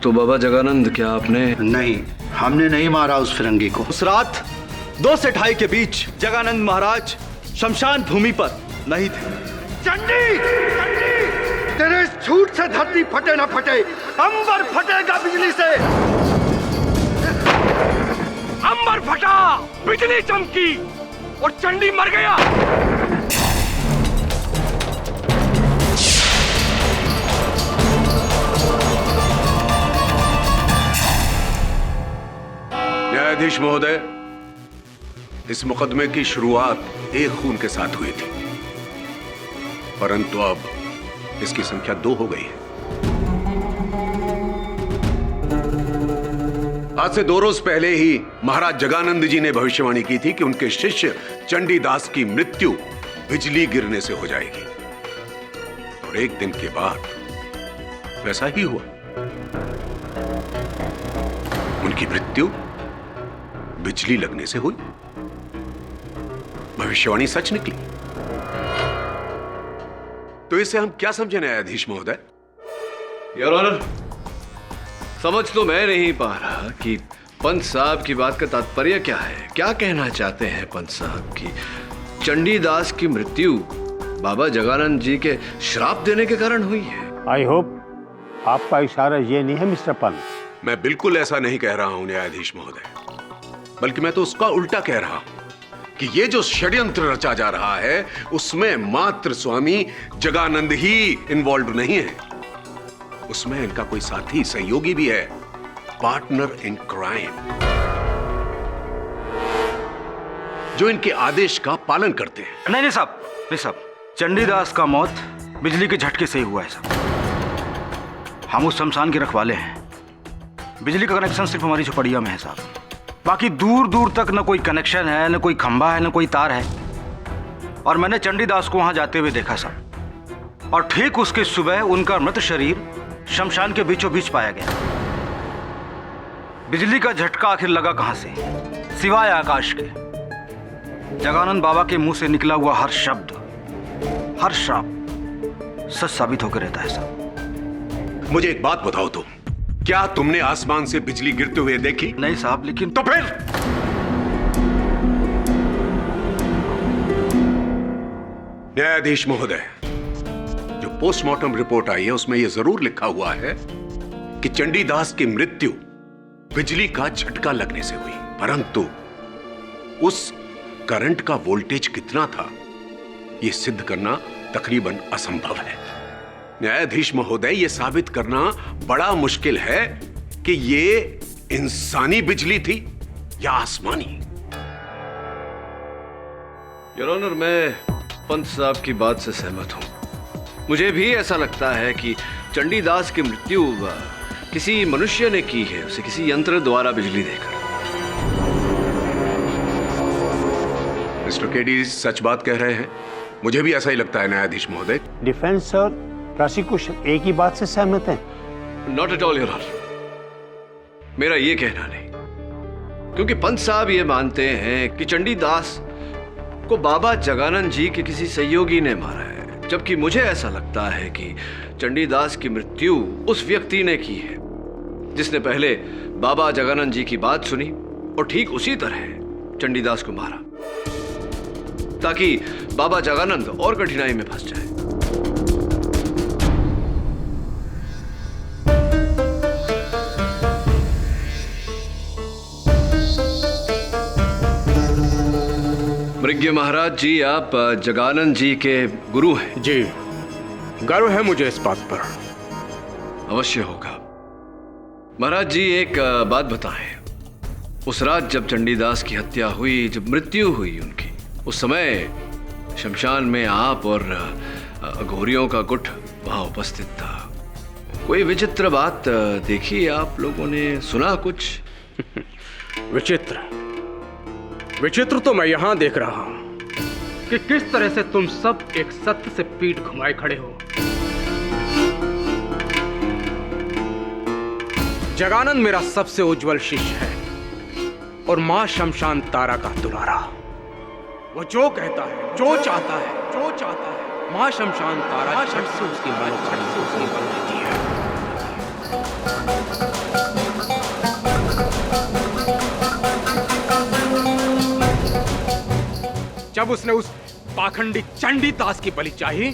तो बाबा जगानंद, क्या आपने? नहीं, हमने नहीं मारा उस फिरंगी को। उस रात 2 से 2:30 के बीच जगानंद महाराज शमशान भूमि पर नहीं थे। चंडी, तेरे इस झूठ से धरती फटे ना फटे, अंबर फटेगा बिजली से। अंबर फटा, बिजली चमकी और चंडी मर गया। न्यायाधीश महोदय, इस मुकदमे की शुरुआत एक खून के साथ हुई थी, परंतु अब इसकी संख्या 2 हो गई है। आज से 2 रोज पहले ही महाराज जगानंद जी ने भविष्यवाणी की थी कि उनके शिष्य चंडीदास की मृत्यु बिजली गिरने से हो जाएगी, और एक दिन के बाद वैसा ही हुआ। उनकी मृत्यु बिजली लगने से हुई। भविष्यवाणी सच निकली। तो इसे हम क्या समझे न्यायाधीश महोदय? योर ऑनर, समझ तो मैं नहीं पा रहा कि पंत साहब की बात का तात्पर्य क्या है। क्या कहना चाहते हैं पंत साहब की चंडीदास की मृत्यु बाबा जगानंद जी के श्राप देने के कारण हुई है? आई होप आपका इशारा ये नहीं है मिस्टर पंत। मैं बिल्कुल ऐसा नहीं कह रहा हूं न्यायाधीश महोदय, बल्कि मैं तो उसका उल्टा कह रहा हूं कि ये जो षड्यंत्र रचा जा रहा है उसमें मात्र स्वामी जगानंद ही इन्वॉल्व नहीं है, उसमें इनका कोई साथी सहयोगी भी है, पार्टनर इन क्राइम, जो इनके आदेश का पालन करते हैं। नहीं साहब, चंडीदास का मौत बिजली के झटके से ही हुआ है साहब। हम उस शमशान के रखवाले हैं। बिजली का कनेक्शन सिर्फ हमारी झोपड़िया में है साहब। बाकी दूर दूर तक न कोई कनेक्शन है, न कोई खंभा है, न कोई तार है। और मैंने चंडीदास को वहां जाते हुए देखा साहब, और ठीक उसके सुबह उनका मृत शरीर शमशान के बीचों बीच पाया गया। बिजली का झटका आखिर लगा कहां से, सिवाय आकाश के? जगानंद बाबा के मुंह से निकला हुआ हर शब्द, हर श्राप सच साबित होकर रहता है साहब। मुझे एक बात बताओ तुम, क्या तुमने आसमान से बिजली गिरते हुए देखी? नहीं साहब, लेकिन तो फिर न्यायाधीश महोदय, जो पोस्टमार्टम रिपोर्ट आई है उसमें यह जरूर लिखा हुआ है कि चंडीदास की मृत्यु बिजली का झटका लगने से हुई, परंतु उस करंट का वोल्टेज कितना था यह सिद्ध करना तकरीबन असंभव है। न्यायाधीश महोदय, यह साबित करना बड़ा मुश्किल है कि यह इंसानी बिजली थी या आसमानी। योर ऑनर, मैं पंत साहब की बात से सहमत हूं। मुझे भी ऐसा लगता है कि चंडीदास की मृत्यु किसी मनुष्य ने की है, उसे किसी यंत्र द्वारा बिजली देकर। मिस्टर केडी सच बात कह रहे हैं। मुझे भी ऐसा ही लगता है न्यायाधीश महोदय। डिफेंस और प्रोसिक्यूशन एक ही बात से सहमत हैं? Not at all your honour, मेरा ये कहना नहीं, क्योंकि पंत साहब ये मानते हैं कि चंडीदास को बाबा जगानंद जी के किसी सहयोगी ने मारा है, जबकि मुझे ऐसा लगता है कि चंडीदास की मृत्यु उस व्यक्ति ने की है जिसने पहले बाबा जगानंद जी की बात सुनी और ठीक उसी तरह चंडीदास को मारा, ताकि बाबा जगानंद और कठिनाई में फंस जाए। मृग्य महाराज जी, आप जगानंद जी के गुरु हैं। जी, गर्व है मुझे इस बात पर। अवश्य होगा। महाराज जी, एक बात बताएं, उस रात जब चंडीदास की हत्या हुई, जब मृत्यु हुई उनकी, उस समय शमशान में आप और घोरियों का गुट वहां उपस्थित था। कोई विचित्र बात देखी आप लोगों ने, सुना कुछ? विचित्र तो मैं यहां देख रहा हूं कि किस तरह से तुम सब एक सत्य से पीठ घुमाए खड़े हो। जगानंद मेरा सबसे उज्जवल शिष्य है और मां शमशान तारा का दुलारा। वो जो कहता है, जो चाहता है, मां शमशान तारा झट से उसकी मनोकामना पूरी कर देती है। जब उसने उस पाखंडी चंडीदास की बलि चाही,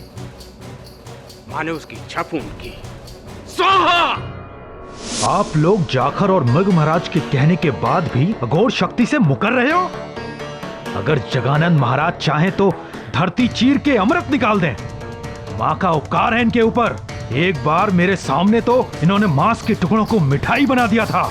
मां ने उसकी झपून की। स्वाहा! आप लोग जाखर और मृग महाराज के कहने के बाद भी अघोर शक्ति से मुकर रहे हो? अगर जगानंद महाराज चाहें तो धरती चीर के अमृत निकाल दें। मां का उपकार है इनके ऊपर। एक बार मेरे सामने तो इन्होंने मांस के टुकड़ों को मिठाई बना दिया था।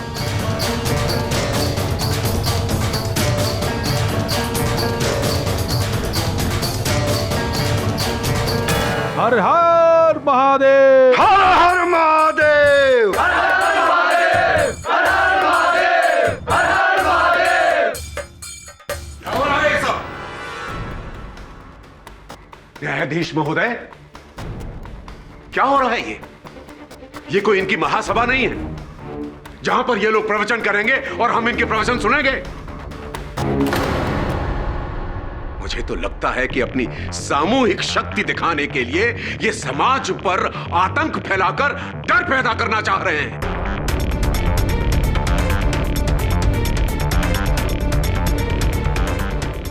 हर हर महादेव! हर हर महादेव! क्या हो रहा है ये सब? न्यायाधीश महोदय, क्या हो रहा है ये कोई इनकी महासभा नहीं है जहां पर ये लोग प्रवचन करेंगे और हम इनके प्रवचन सुनेंगे। मुझे तो लगता है कि अपनी सामूहिक शक्ति दिखाने के लिए ये समाज पर आतंक फैलाकर डर पैदा करना चाह रहे हैं।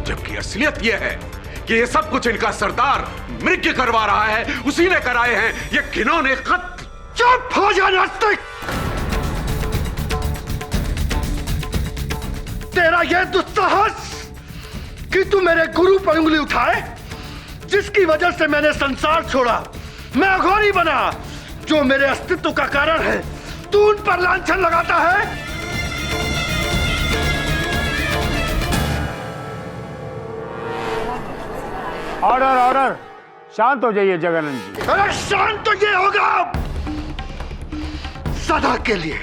जबकि असलियत यह है कि ये सब कुछ इनका सरदार मृग करवा रहा है, उसी ने कराए हैं ये घिनौने खत। चुप हो जा नास्तिक! तेरा यह दुस्साहस कि तू मेरे गुरु पर उंगली उठाए, जिसकी वजह से मैंने संसार छोड़ा, मैं अघोरी बना, जो मेरे अस्तित्व का कारण है, तू उन पर लांछन लगाता है। Order order! शांत हो जाइए जगानंद जी। अरे शांत तो ये होगा सदा के लिए।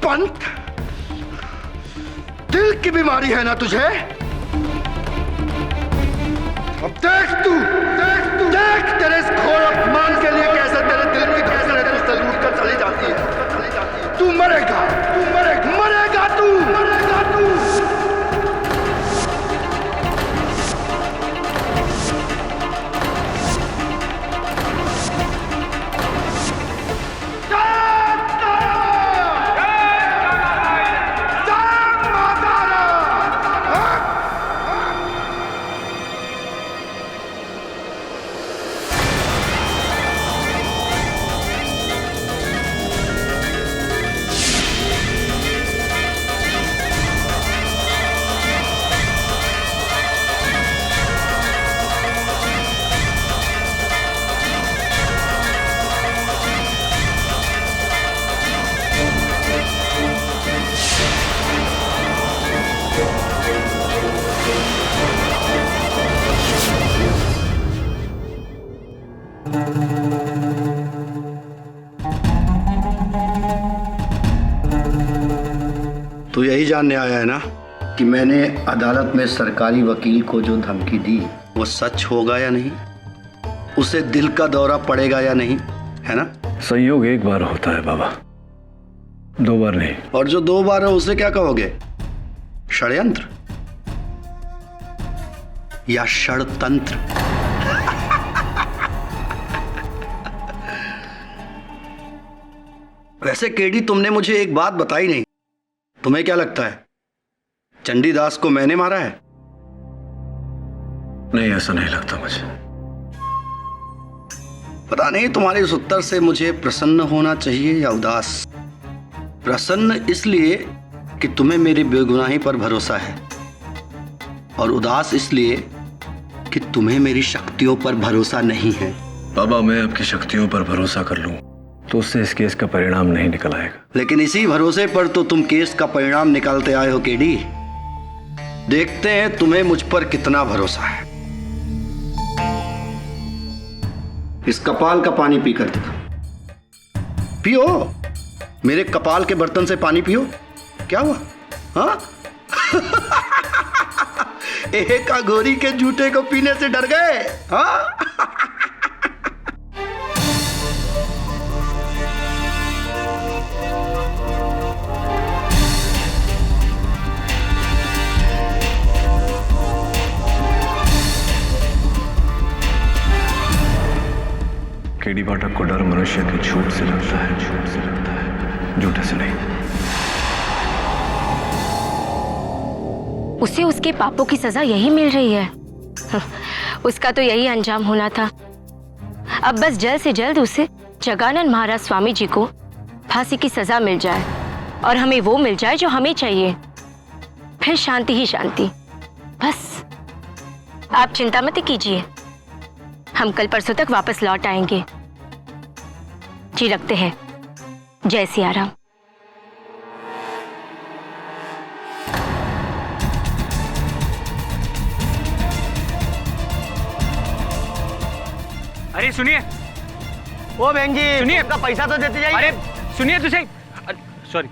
पंत, दिल की बीमारी है ना तुझे? अब देख देख तेरे इस घोर अपमान के लिए कैसे तेरे दिल की धड़कन तू से लूट कर चली जाती है। तू मरेगा, मरेगा तू। तो यही जानने आया है ना कि मैंने अदालत में सरकारी वकील को जो धमकी दी वो सच होगा या नहीं, उसे दिल का दौरा पड़ेगा या नहीं, है ना? संयोग एक बार होता है बाबा, दो बार नहीं। और जो दो बार है उसे क्या कहोगे? षड्यंत्र या षड़तंत्र? वैसे केडी, तुमने मुझे एक बात बताई नहीं। तुम्हें क्या लगता है चंडीदास को मैंने मारा है? नहीं, ऐसा नहीं लगता मुझे। पता नहीं, तुम्हारे इस उत्तर से मुझे प्रसन्न होना चाहिए या उदास। प्रसन्न इसलिए कि तुम्हें मेरी बेगुनाही पर भरोसा है, और उदास इसलिए कि तुम्हें मेरी शक्तियों पर भरोसा नहीं है। बाबा, मैं आपकी शक्तियों पर भरोसा कर लूं तो उससे इस केस का परिणाम नहीं निकल आएगा। लेकिन इसी भरोसे पर तो तुम केस का परिणाम निकालते आए हो केडी। देखते हैं तुम्हें मुझ पर कितना भरोसा है। इस कपाल का पानी पीकर दिखा। पियो, मेरे कपाल के बर्तन से पानी पियो। क्या हुआ? हाँ? एक अघोरी के जूते को पीने से डर गए? हाँ? केडी पाठक को डर मनुष्य के झूठ से लगता है, झूठ से लगता है, झूठे से नहीं। उसे उसके पापों की सजा यही मिल रही है। उसका तो यही अंजाम होना था। अब बस जल्द से जल्द उसे जगानंद महाराज स्वामी जी को फांसी की सजा मिल जाए और हमें वो मिल जाए जो हमें चाहिए। फिर शांति ही शांति। बस आप चिंता मत कीजिए, हम कल परसों तक वापस लौट आएंगे। जी रखते हैं। जय सिया राम। अरे सुनिए, ओ बहन जी सुनिए, आपका पैसा तो देते जाइए। अरे सुनिए तुझे, सॉरी।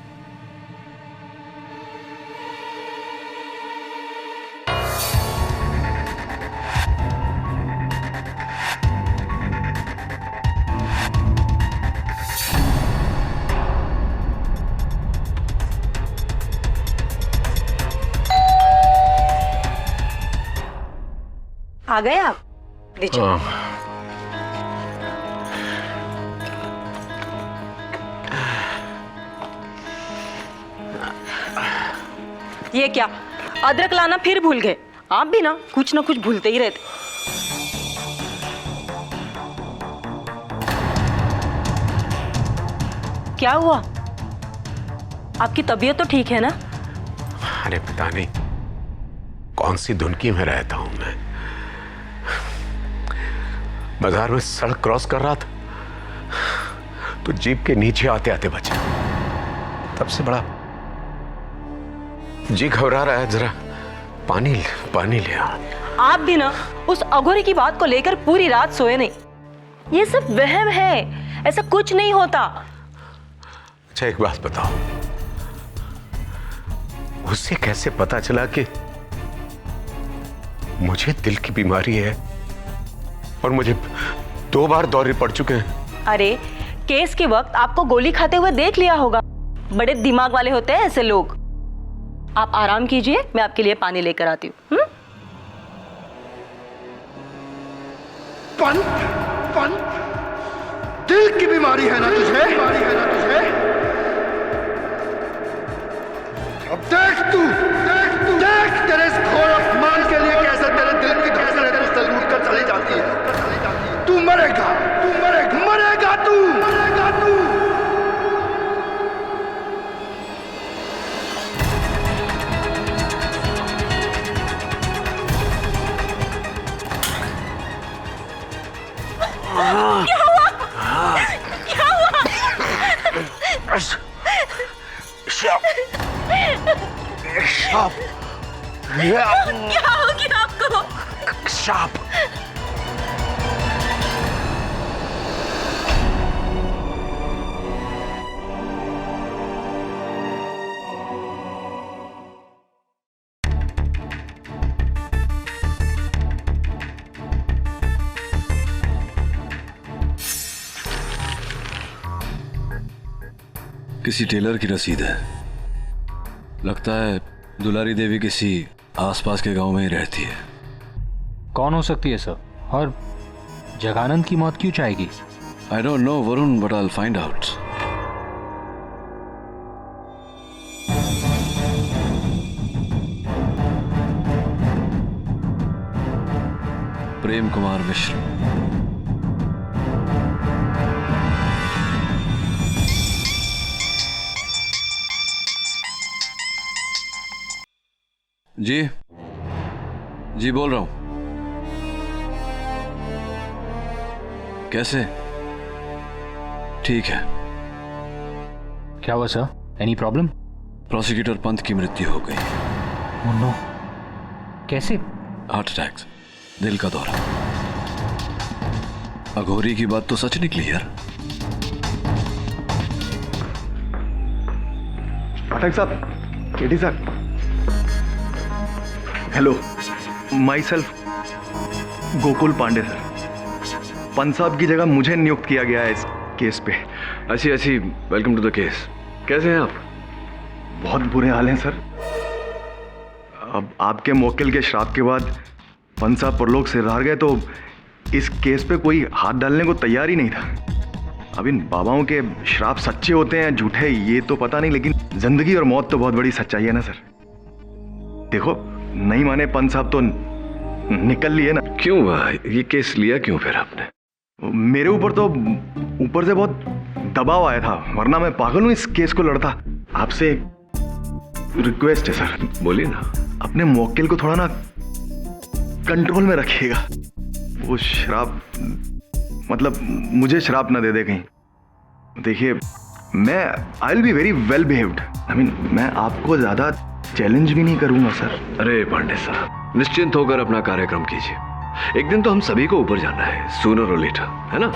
आ गए आप? दीजिए। ये क्या, अदरक लाना फिर भूल गए? आप भी ना कुछ भूलते ही रहते। क्या हुआ? आपकी तबीयत तो ठीक है ना? अरे पता नहीं कौन सी धुनकी में रहता हूं मैं। बाजार में सड़क क्रॉस कर रहा था तो जीप के नीचे आते आते बचा। तब से बड़ा जी घबरा रहा है। जरा पानी ले आओ। आप भी ना उस अघोरी की बात को लेकर पूरी रात सोए नहीं। ये सब वहम है, ऐसा कुछ नहीं होता। अच्छा एक बात बताओ, उससे कैसे पता चला कि मुझे दिल की बीमारी है और मुझे 2 बार दौरे पड़ चुके हैं? अरे केस के वक्त आपको गोली खाते हुए देख लिया होगा। बड़े दिमाग वाले होते हैं ऐसे लोग। आप आराम कीजिए, मैं आपके लिए पानी लेकर आती हूँ। पंत, दिल की बीमारी है ना तुझे? अब देख तेरे इस घोर अपमान के लिए कैसे तेरे दिल की धड़कन तुझसे लूट कर चली जाती है। तू मरेगा तू। क्या हो गया आपको? शाप। किसी टेलर की रसीद है। लगता है दुलारी देवी किसी आसपास के गांव में ही रहती है। कौन हो सकती है सर? और जगानंद की मौत क्यों चाहेगी? I don't know Varun, but I will find out. Prem Kumar Mishra. जी बोल रहा हूं। कैसे? ठीक है। क्या हुआ sir? Any problem? Prosecutor Pant की मृत्यु हो गई। ओह नो, कैसे? हार्ट अटैक, दिल का दौरा। अघोरी की बात तो सच निकली यार। पाठक साहब, केडी साहब, hello, myself Gokul Pandey sir. Pant साहब की जगह मुझे नियुक्त किया गया है इस केस पे। अच्छी वेलकम टू द केस। कैसे हैं आप? बहुत बुरे हाल हैं सर। अब आपके मोक्किल के श्राप के बाद पंत साहब परलोक से हार गए तो इस केस पे कोई हाथ डालने को तैयार ही नहीं था। अब इन बाबाओं के श्राप सच्चे होते हैं झूठे ये तो पता नहीं, लेकिन जिंदगी और मौत तो बहुत बड़ी सच्चाई है ना सर। देखो नहीं माने पंच साहब तो निकल लिए ना। क्यों ये केस लिया क्यों फिर आपने? मेरे ऊपर तो ऊपर से बहुत दबाव आया था, वरना मैं पागल हूं इस केस को लड़ता। आपसे एक रिक्वेस्ट है सर। बोलिए ना। अपने मौकिल को थोड़ा ना कंट्रोल में रखिएगा। वो शराब मतलब मुझे शराब ना दे दे कहीं। देखिए मैं I will be very well behaved. I mean मैं आपको ज्यादा चैलेंज भी नहीं करूंगा सर। अरे पांडे साहब, निश्चिंत होकर अपना कार्यक्रम कीजिए। एक दिन तो हम सभी को ऊपर जाना है, सूनर और लेटर, है ना?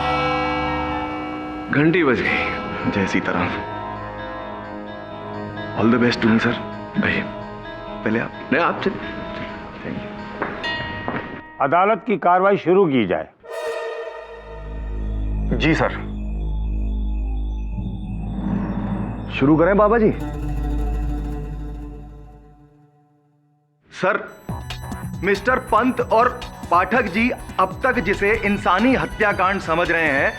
घंटी बज गई। जय Sitaram. All the best to me sir. भाई पहले आप। नहीं आपसे। Thank you. अदालत की कार्रवाई शुरू की जाए। जी सर। शुरू करें बाबा जी? सर, मिस्टर पंत और पाठक जी अब तक जिसे इंसानी हत्याकांड समझ रहे हैं,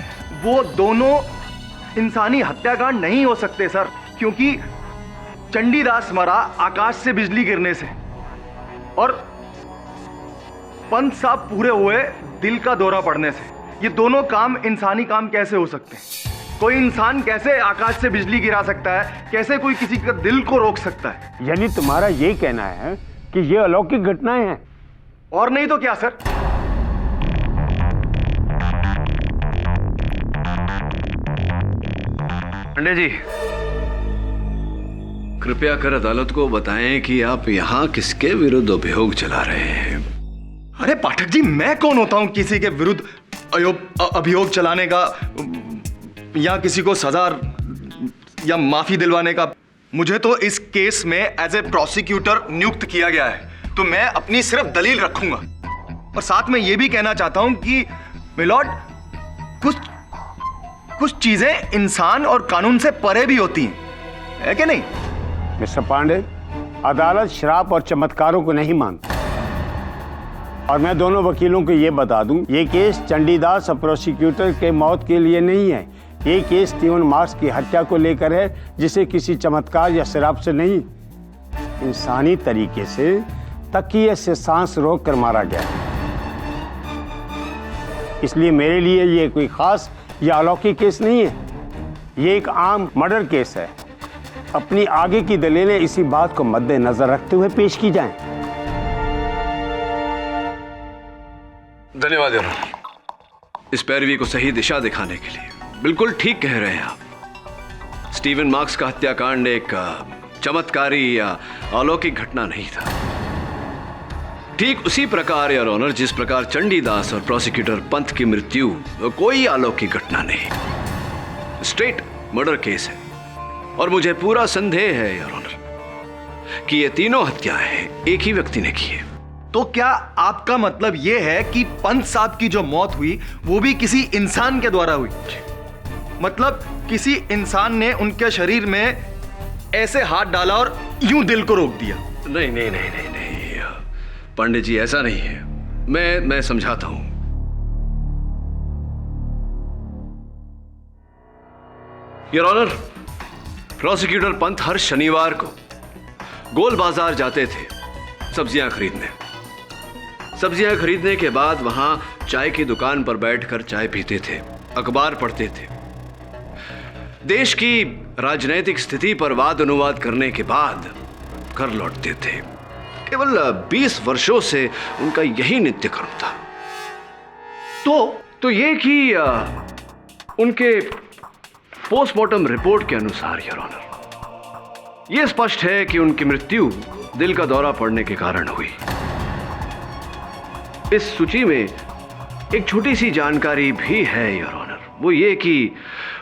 वो दोनों इंसानी हत्याकांड नहीं हो सकते सर, क्योंकि चंडीदास मरा आकाश से बिजली गिरने से और पंत साहब पूरे हुए दिल का दौरा पड़ने से। ये दोनों काम इंसानी काम कैसे हो सकते हैं? कोई इंसान कैसे आकाश से बिजली गिरा सकता है? कैसे कोई किसी का दिल को रोक सकता है? यानी तुम्हारा ये कहना है कि ये अलौकिक घटनाएं हैं? और नहीं तो क्या सर। पांडे जी, कृपया कर अदालत को बताएं कि आप यहाँ किसके विरुद्ध अभियोग चला रहे हैं। अरे पाठक जी, मैं कौन होता हूं किसी के विरुद्ध अभियोग चलाने का या किसी को सजा या माफी दिलवाने का? मुझे तो इस केस में एज ए प्रोसिक्यूटर नियुक्त किया गया है, तो मैं अपनी सिर्फ दलील रखूंगा। और साथ में यह भी कहना चाहता हूं कि मिलॉर्ड, कुछ चीजें इंसान और कानून से परे भी होती हैं, है कि नहीं? मिस्टर पांडे, अदालत शराब और चमत्कारों को नहीं मानती। और मैं दोनों वकीलों को ये बता दूं, ये केस चंडीदास और प्रोसिक्यूटर के मौत के लिए नहीं है। ये केस स्टीवन मार्क्स की हत्या को लेकर है, जिसे किसी चमत्कार या शराब से नहीं, इंसानी तरीके से तकिए से सांस रोक कर मारा गया। इसलिए मेरे लिए ये कोई खास या अलौकिक केस नहीं है, ये एक आम मर्डर केस है। अपनी आगे की दलीलें इसी बात को मद्देनजर रखते हुए पेश की जाएं। धन्यवाद यार, इस पैरवी को सही दिशा दिखाने के लिए। बिल्कुल ठीक कह रहे हैं आप। स्टीवन मार्क्स का हत्याकांड एक चमत्कारी या अलौकिक घटना नहीं था। ठीक उसी प्रकार यार ऑनर, जिस प्रकार चंडीदास और प्रोसिक्यूटर पंत की मृत्यु कोई अलौकिक घटना नहीं, स्ट्रेट मर्डर केस है। और मुझे पूरा संदेह है यार ऑनर कि ये तीनों हत्याएं एक ही व्यक्ति ने की है। तो क्या आपका मतलब यह है कि पंत साहब की जो मौत हुई वो भी किसी इंसान के द्वारा हुई? मतलब किसी इंसान ने उनके शरीर में ऐसे हाथ डाला और यूं दिल को रोक दिया? नहीं नहीं नहीं नहीं नहीं पंडित जी, ऐसा नहीं है। मैं समझाता हूं। योर ऑनर, प्रोसिक्यूटर पंत हर शनिवार को गोल बाजार जाते थे सब्जियां खरीदने। सब्जियां खरीदने के बाद वहां चाय की दुकान पर बैठकर चाय पीते थे, अखबार पढ़ते थे। देश की राजनैतिक स्थिति पर वाद अनुवाद करने के बाद घर लौटते थे। केवल 20 वर्षों से उनका यही नित्य कर्म था। तो ये कि उनके पोस्टमार्टम रिपोर्ट के अनुसार योर ऑनर, यह स्पष्ट है कि उनकी मृत्यु दिल का दौरा पड़ने के कारण हुई। इस सूची में एक छोटी सी जानकारी भी है योर ऑनर, वो ये कि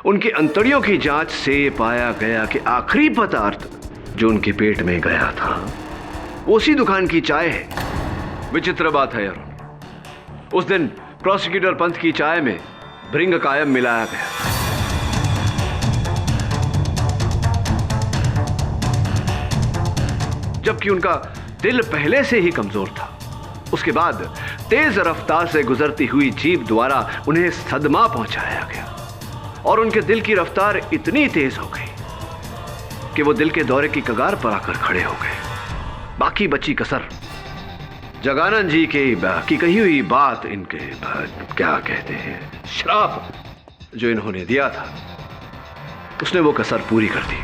उनकी अंतड़ियों की जांच से पाया गया कि आखिरी पदार्थ जो उनके पेट में गया था उसी दुकान की चाय है। विचित्र बात है यार, उस दिन प्रोसिक्यूटर पंत की चाय में भृंग कायम मिलाया गया। जबकि उनका दिल पहले से ही कमजोर था। उसके बाद तेज रफ्तार से गुजरती हुई जीप द्वारा उन्हें सदमा पहुंचाया गया और उनके दिल की रफ्तार इतनी तेज हो गई कि वो दिल के दौरे की कगार पर आकर खड़े हो गए। बाकी बची कसर जगानंद जी की कही हुई बात, इनके क्या कहते हैं, श्राप जो इन्होंने दिया था, उसने वो कसर पूरी कर दी।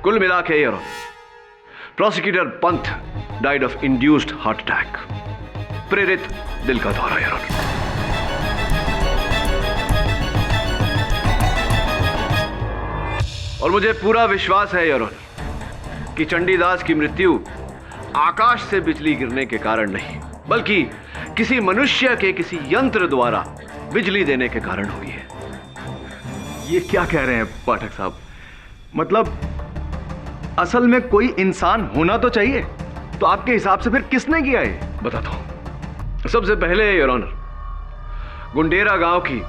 कुल मिला के योर ऑनर, प्रोसिक्यूटर पंथ died of induced heart attack, प्रेरित दिल का दौरा योर ऑनर। और मुझे पूरा विश्वास है योर ऑनर कि चंडीदास की मृत्यु आकाश से बिजली गिरने के कारण नहीं, बल्कि किसी मनुष्य के किसी यंत्र द्वारा बिजली देने के कारण हुई है। ये क्या कह रहे हैं पाठक साहब? मतलब असल में कोई इंसान होना तो चाहिए, तो आपके हिसाब से फिर किसने किया है? बताता हूं। सबसे पहले योर ऑनर, गुंडेरा गांव की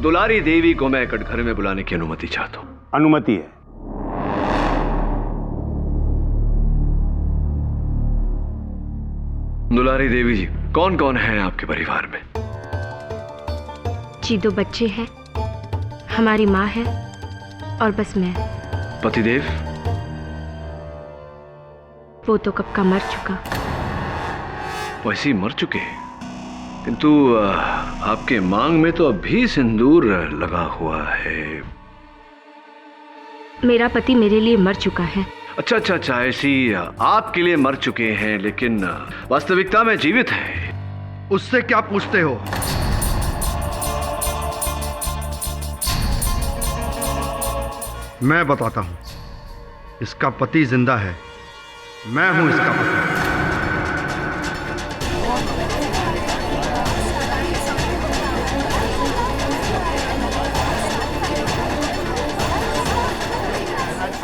दुलारी देवी को मैं कटघरे में बुलाने की अनुमति चाहता हूं। अनुमति है। दुलारी देवी जी, कौन कौन है आपके परिवार में? जी 2 बच्चे हैं, हमारी माँ है और बस मैं। पतिदेव? वो तो कब का मर चुका। वैसे ही मर चुके हैं, किंतु आपके मांग में तो अभी सिंदूर लगा हुआ है। मेरा पति मेरे लिए मर चुका है। अच्छा अच्छा अच्छा, ऐसी आपके लिए मर चुके हैं, लेकिन वास्तविकता में जीवित है। उससे क्या पूछते हो? मैं बताता हूं। इसका पति जिंदा है, मैं हूं इसका पति।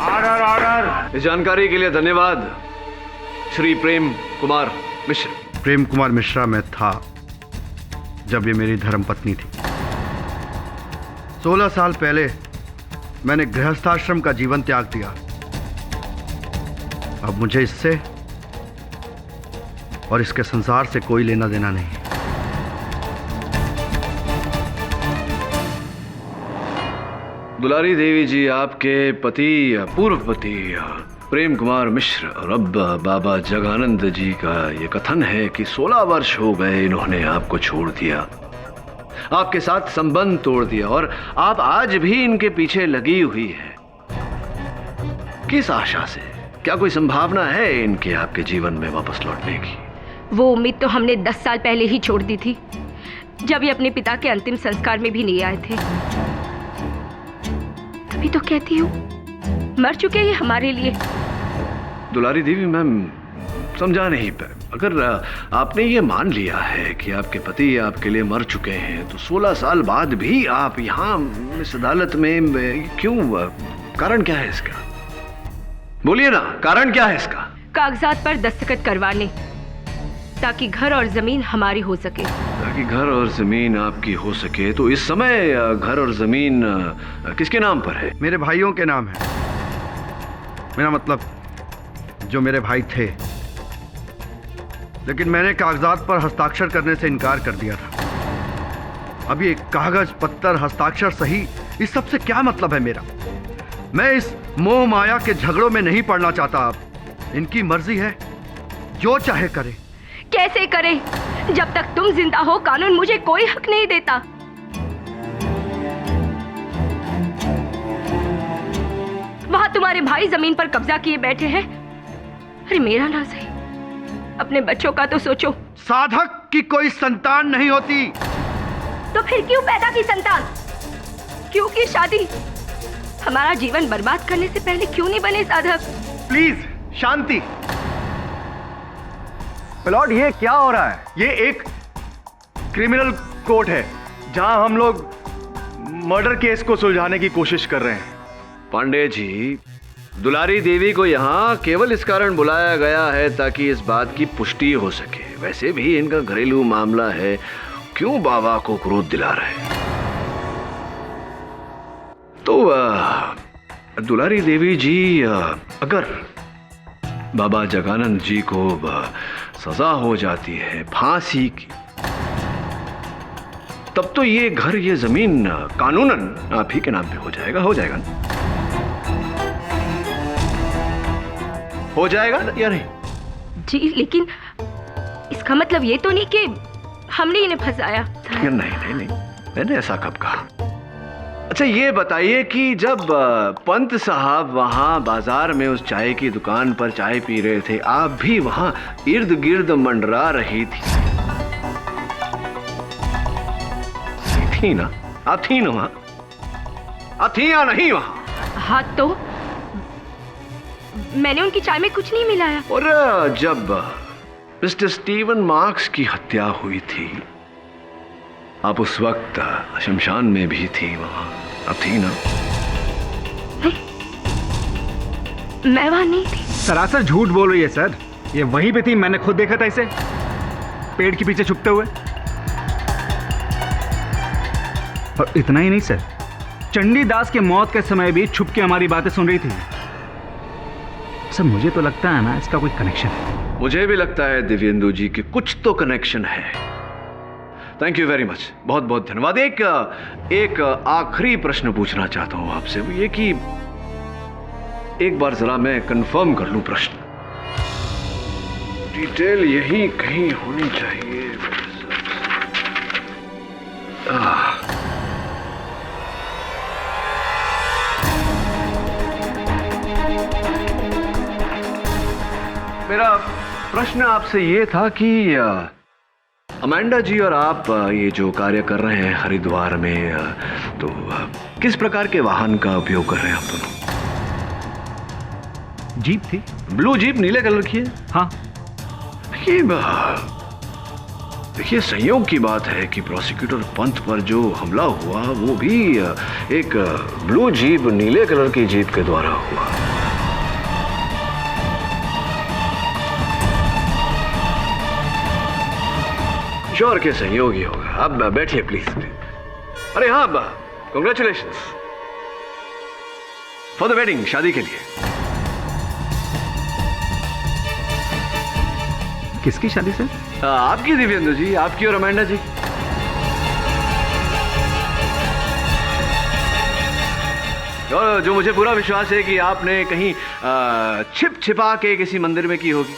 Order order. इस जानकारी के लिए धन्यवाद श्री प्रेम कुमार मिश्र। प्रेम कुमार मिश्रा मैं था जब ये मेरी धर्मपत्नी थी। 16 साल पहले मैंने गृहस्थाश्रम का जीवन त्याग दिया। अब मुझे इससे और इसके संसार से कोई लेना देना नहीं। दुलारी देवी जी, आपके पति, पूर्व पति प्रेम कुमार मिश्र और अब बाबा जगानंद जी का ये कथन है कि 16 वर्ष हो गए इन्होंने आपको छोड़ दिया, आपके साथ संबंध तोड़ दिया, और आप आज भी इनके पीछे लगी हुई है। किस आशा से? क्या कोई संभावना है इनके आपके जीवन में वापस लौटने की? वो उम्मीद तो हमने 10 साल पहले ही छोड़ दी थी, जब ये अपने पिता के अंतिम संस्कार में भी नहीं आए थे। अभी तो कहती हूँ मर चुके ये हमारे लिए। दुलारी देवी, मैं समझा नहीं पाया। अगर आपने ये मान लिया है कि आपके पति आपके लिए मर चुके हैं, तो 16 साल बाद भी आप यहाँ इस अदालत में क्यों? कारण क्या है इसका? बोलिए ना, कारण क्या है इसका? कागजात पर दस्तखत करवाने, ताकि घर और जमीन हमारी हो सके। ताकि घर और जमीन आपकी हो सके। तो इस समय घर और जमीन किसके नाम पर है? मेरे भाइयों के नाम है। मेरा मतलब जो मेरे भाई थे, लेकिन मैंने कागजात पर हस्ताक्षर करने से इनकार कर दिया था। अब ये कागज पत्थर हस्ताक्षर सही, इस सब से क्या मतलब है मेरा? मैं इस मोह माया के झगड़ों में नहीं पड़ना चाहता। अब इनकी मर्जी है, जो चाहे करे। कैसे करे? जब तक तुम जिंदा हो कानून मुझे कोई हक नहीं देता। वहां तुम्हारे भाई जमीन पर कब्जा किए बैठे हैं। अरे मेरा ना सही, अपने बच्चों का तो सोचो। साधक की कोई संतान नहीं होती। तो फिर क्यों पैदा की संतान? क्यों की शादी? हमारा जीवन बर्बाद करने से पहले क्यों नहीं बने साधक? Please Shanti. प्लॉट, ये क्या हो रहा है? ये एक क्रिमिनल कोर्ट है जहां हम लोग मर्डर केस को सुलझाने की कोशिश कर रहे हैं। पांडे जी, दुलारी देवी को यहाँ केवल इस कारण बुलाया गया है ताकि इस बात की पुष्टि हो सके। वैसे भी इनका घरेलू मामला है, क्यों बाबा को क्रोध दिला रहे? तो दुलारी देवी जी, अगर बाबा जगानंद जी को सजा हो जाती है फांसी की, तब तो ये घर, ये जमीन कानूनन आप ही के नाम पे हो जाएगा। हो जाएगा ना? हो जाएगा या नहीं? जी लेकिन इसका मतलब ये तो नहीं कि हमने इन्हें फंसाया। नहीं नहीं नहीं, मैंने ऐसा कब कहा? अच्छा ये बताइए कि जब पंत साहब वहां बाजार में उस चाय की दुकान पर चाय पी रहे थे, आप भी वहां इर्द गिर्द मंडरा रही थी ना? आप थी ना वहां? आप थी या नहीं वहां? हाँ तो मैंने उनकी चाय में कुछ नहीं मिलाया। और जब मिस्टर स्टीवन मार्क्स की हत्या हुई थी, आप उस वक्त शमशान में भी थी वहां, अब थी ना? मैं वहां नहीं थी। सरासर झूठ बोल रही है सर। ये वहीं पे थी, मैंने खुद देखा था इसे पेड़ के पीछे छुपते हुए। और इतना ही नहीं सर, चंडी दास के मौत के समय भी छुप के हमारी बातें सुन रही थी। सर मुझे तो लगता है ना इसका कोई कनेक्शन है। मुझे भी लगता है दिव्येंदु जी कि कुछ तो कनेक्शन है। थैंक यू वेरी मच, बहुत बहुत धन्यवाद। एक आखिरी प्रश्न पूछना चाहता हूं आपसे, वो ये कि एक बार जरा मैं कंफर्म कर लूं प्रश्न। डिटेल यही कहीं होनी चाहिए। मेरा प्रश्न आपसे ये था कि अमांडा जी और आप ये जो कार्य कर रहे हैं हरिद्वार में, तो किस प्रकार के वाहन का उपयोग कर रहे हैं आप दोनों? जीप थी, ब्लू जीप, नीले कलर की है। हाँ देखिए संयोग की बात है कि प्रोसिक्यूटर पंत पर जो हमला हुआ वो भी एक ब्लू जीप, नीले कलर की जीप के द्वारा हुआ। श्योर के संयोग ही होगा। अब बैठिए प्लीज। अरे हाँ, कांग्रेचुलेशंस फॉर द वेडिंग, शादी के लिए। किसकी शादी सर? आपकी दिव्येंदु जी, आपकी और अमांडा जी। और जो मुझे पूरा विश्वास है कि आपने कहीं छिप छिपा के किसी मंदिर में की होगी।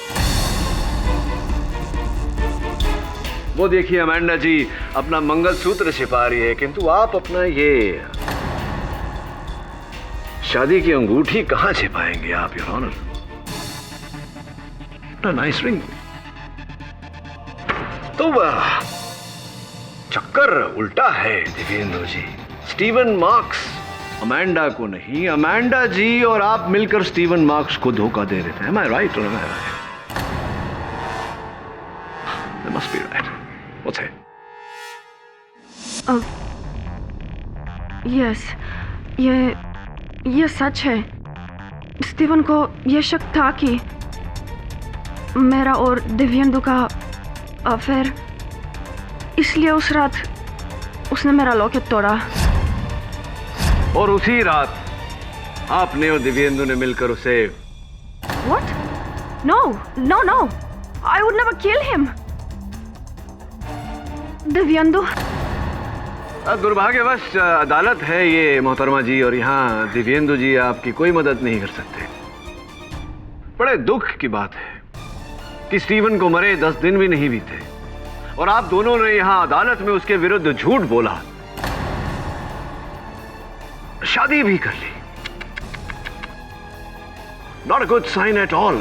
वो देखिए अमांडा जी अपना मंगलसूत्र छिपा रही है, किंतु आप अपना ये शादी की अंगूठी कहां छिपाएंगे आप, योर ऑनर? Nice ring. तो चक्कर उल्टा है दिव्येंदु जी। स्टीवन मार्क्स अमांडा को नहीं, अमांडा जी और आप मिलकर स्टीवन मार्क्स को धोखा दे रहे थे। Am I right or am I right? They must be right. What's it? Yes, ये सच है। स्टीवन को यह शक था कि मेरा और दिव्येंदु का अफेयर, इसलिए उस रात उसने मेरा लॉकेट तोड़ा। और उसी रात आपने और दिव्येंदु ने मिलकर उसे। What? No, no, no. I would never kill him. Dibyendu. दुर्भाग्यवश अदालत है ये मोहतरमा जी, और यहाँ दिव्येंदु जी आपकी कोई मदद नहीं कर सकते। बड़े दुख की बात है कि स्टीवन को मरे 10 दिन भी नहीं बीते और आप दोनों ने यहाँ अदालत में उसके विरुद्ध झूठ बोला, शादी भी कर ली। Not a good sign at all,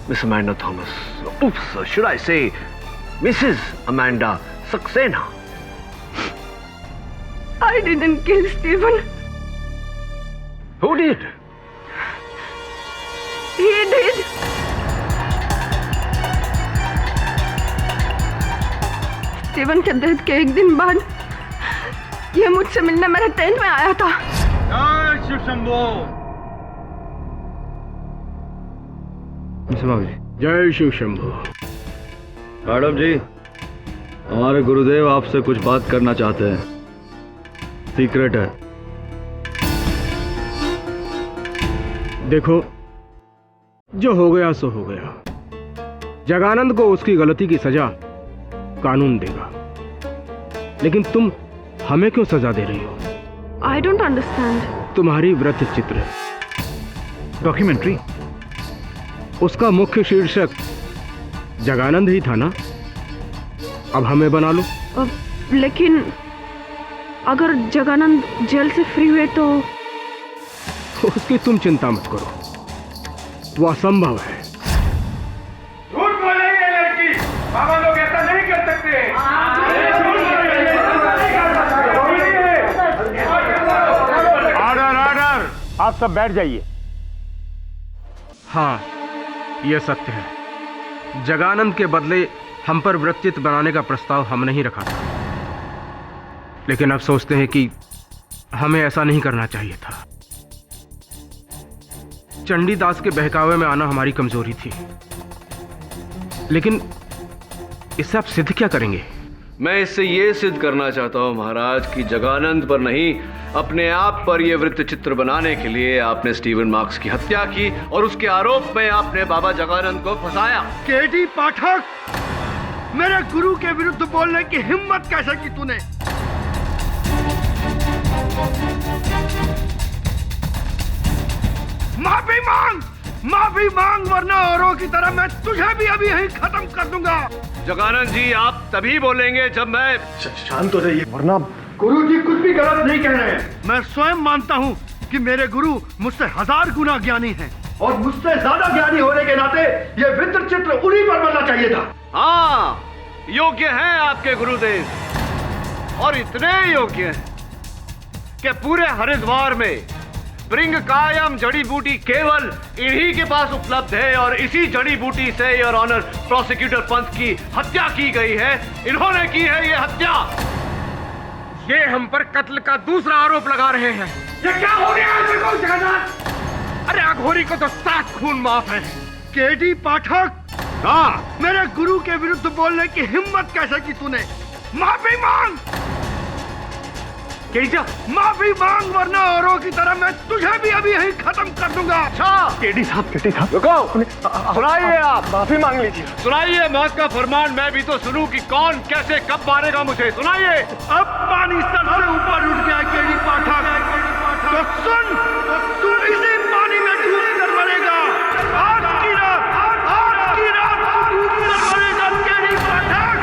Miss Amanda Thomas. Oops, should I say Mrs. Amanda Saxena? I didn't kill Stephen. Who did? He did. Steven के डेथ के एक दिन बाद ये मुझसे मिलने मेरे टेंट में आया था। जय शिव शंभो। जय शिव शंभो। मैडम जी, हमारे गुरुदेव आपसे कुछ बात करना चाहते हैं, सीक्रेट है। देखो, जो हो गया सो हो गया। जगानंद को उसकी गलती की सजा कानून देगा, लेकिन तुम हमें क्यों सजा दे रही हो? I don't understand. तुम्हारी व्रत चित्र डॉक्यूमेंट्री, उसका मुख्य शीर्षक जगानंद ही था ना? अब हमें बना लो। लेकिन अगर जगानंद जेल से फ्री हुए तो? उसकी तुम चिंता मत करो, वो असंभव है। झूठ बोलेगी लड़की, बाबा लोग ऐसा नहीं कर सकते। ऑर्डर ऑर्डर, आप सब बैठ जाइए। हाँ, यह सत्य है। जगानंद के बदले हम पर वृत्तित बनाने का प्रस्ताव हमने ही रखा था, लेकिन अब सोचते हैं कि हमें ऐसा नहीं करना चाहिए था। चंडीदास के बहकावे में आना हमारी कमजोरी थी, लेकिन इससे आप सिद्ध क्या करेंगे? मैं इससे ये सिद्ध करना चाहता हूं महाराज कि जगानंद पर नहीं, अपने आप पर यह वृत्त चित्र बनाने के लिए आपने स्टीवन मार्क्स की हत्या की और उसके आरोप में आपने बाबा जगानंद को फंसाया। केडी पाठक, मेरे गुरु के विरुद्ध बोलने की हिम्मत कैसे की तूने? माफी मांग वरना औरों की तरह मैं तुझे भी अभी यहीं खत्म कर दूंगा। जगानंद जी, आप तभी बोलेंगे जब मैं शांत हो जाइए, वरना गुरु जी कुछ भी गलत नहीं कह रहे हैं। मैं स्वयं मानता हूँ कि मेरे गुरु मुझसे 1000 गुना ज्ञानी हैं और मुझसे ज्यादा ज्ञानी होने के नाते ये वृत्त चित्र उन्हीं पर बनना चाहिए था। हाँ, योग्य हैं आपके गुरुदेव, और इतने योग्य हैं कि पूरे हरिद्वार में ब्रिंग कायम जड़ी बूटी केवल इन्हीं के पास उपलब्ध है और इसी जड़ी बूटी से योर ऑनर प्रोसिक्यूटर पंथ की हत्या की गई है। इन्होंने की है ये हत्या। ये हम पर कत्ल का दूसरा आरोप लगा रहे हैं। ये क्या हो रहा है मेरे को जगानंद? अरे अघोरी को तो 7 खून माफ है। केडी पाठक, हाँ, मेरे गुरु के विरुद्ध बोलने की हिम्मत कैसे की तूने? माफी मांग माफी मांग वरना औरों की तरह मैं तुझे भी अभी यहीं खत्म कर दूंगा। अच्छा, केडी साहब रुको, सुनाइए आप, माफी मांग लीजिए। सुनाइए मौत का फरमान। मैं भी तो सुनूं कि कौन कैसे कब मारेगा मुझे। सुनाइए। अब पानी सर से ऊपर उठ गया केडी पाठक, तो सुन, तू इसी पानी में डूब कर मरेगा। आज की रात तू डूब कर मरेगा केडी पाठक।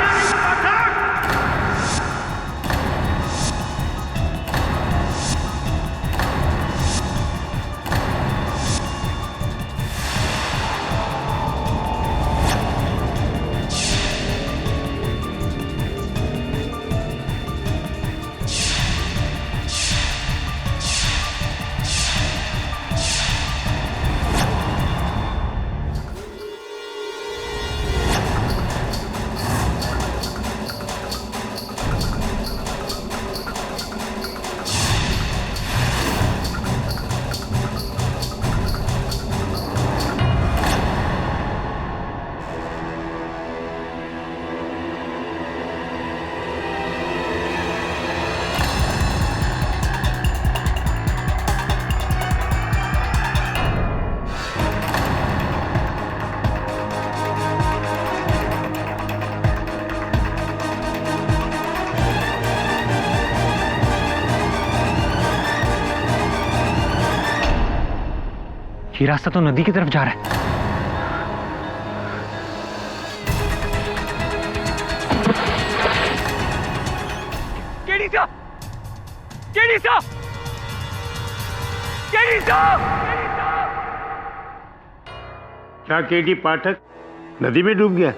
ये रास्ता तो नदी की तरफ जा रहा है। केडी साहब! केडी साहब! केडी साहब! क्या केडी पाठक नदी में डूब गया?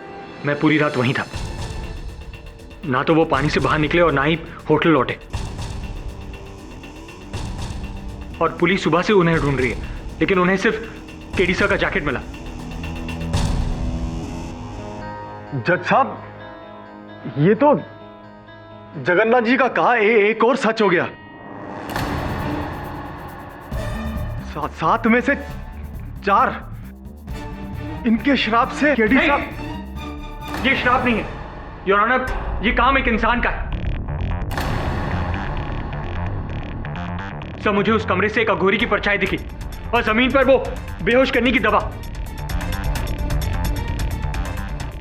मैं पूरी रात वहीं था, ना तो वो पानी से बाहर निकले और ना ही होटल लौटे, और पुलिस सुबह से उन्हें ढूंढ रही है, लेकिन उन्हें सिर्फ केडीसा का जैकेट मिला। जज साहब, ये तो जगन्नाथ जी का कहा एक और सच हो गया। 7 में से 4 इनके श्राप से केडी साहब। ये श्राप नहीं है योर ऑनर, ये काम एक इंसान का है। सर, मुझे उस कमरे से एक अघोरी की परछाई दिखी और जमीन पर वो बेहोश करने की दवा।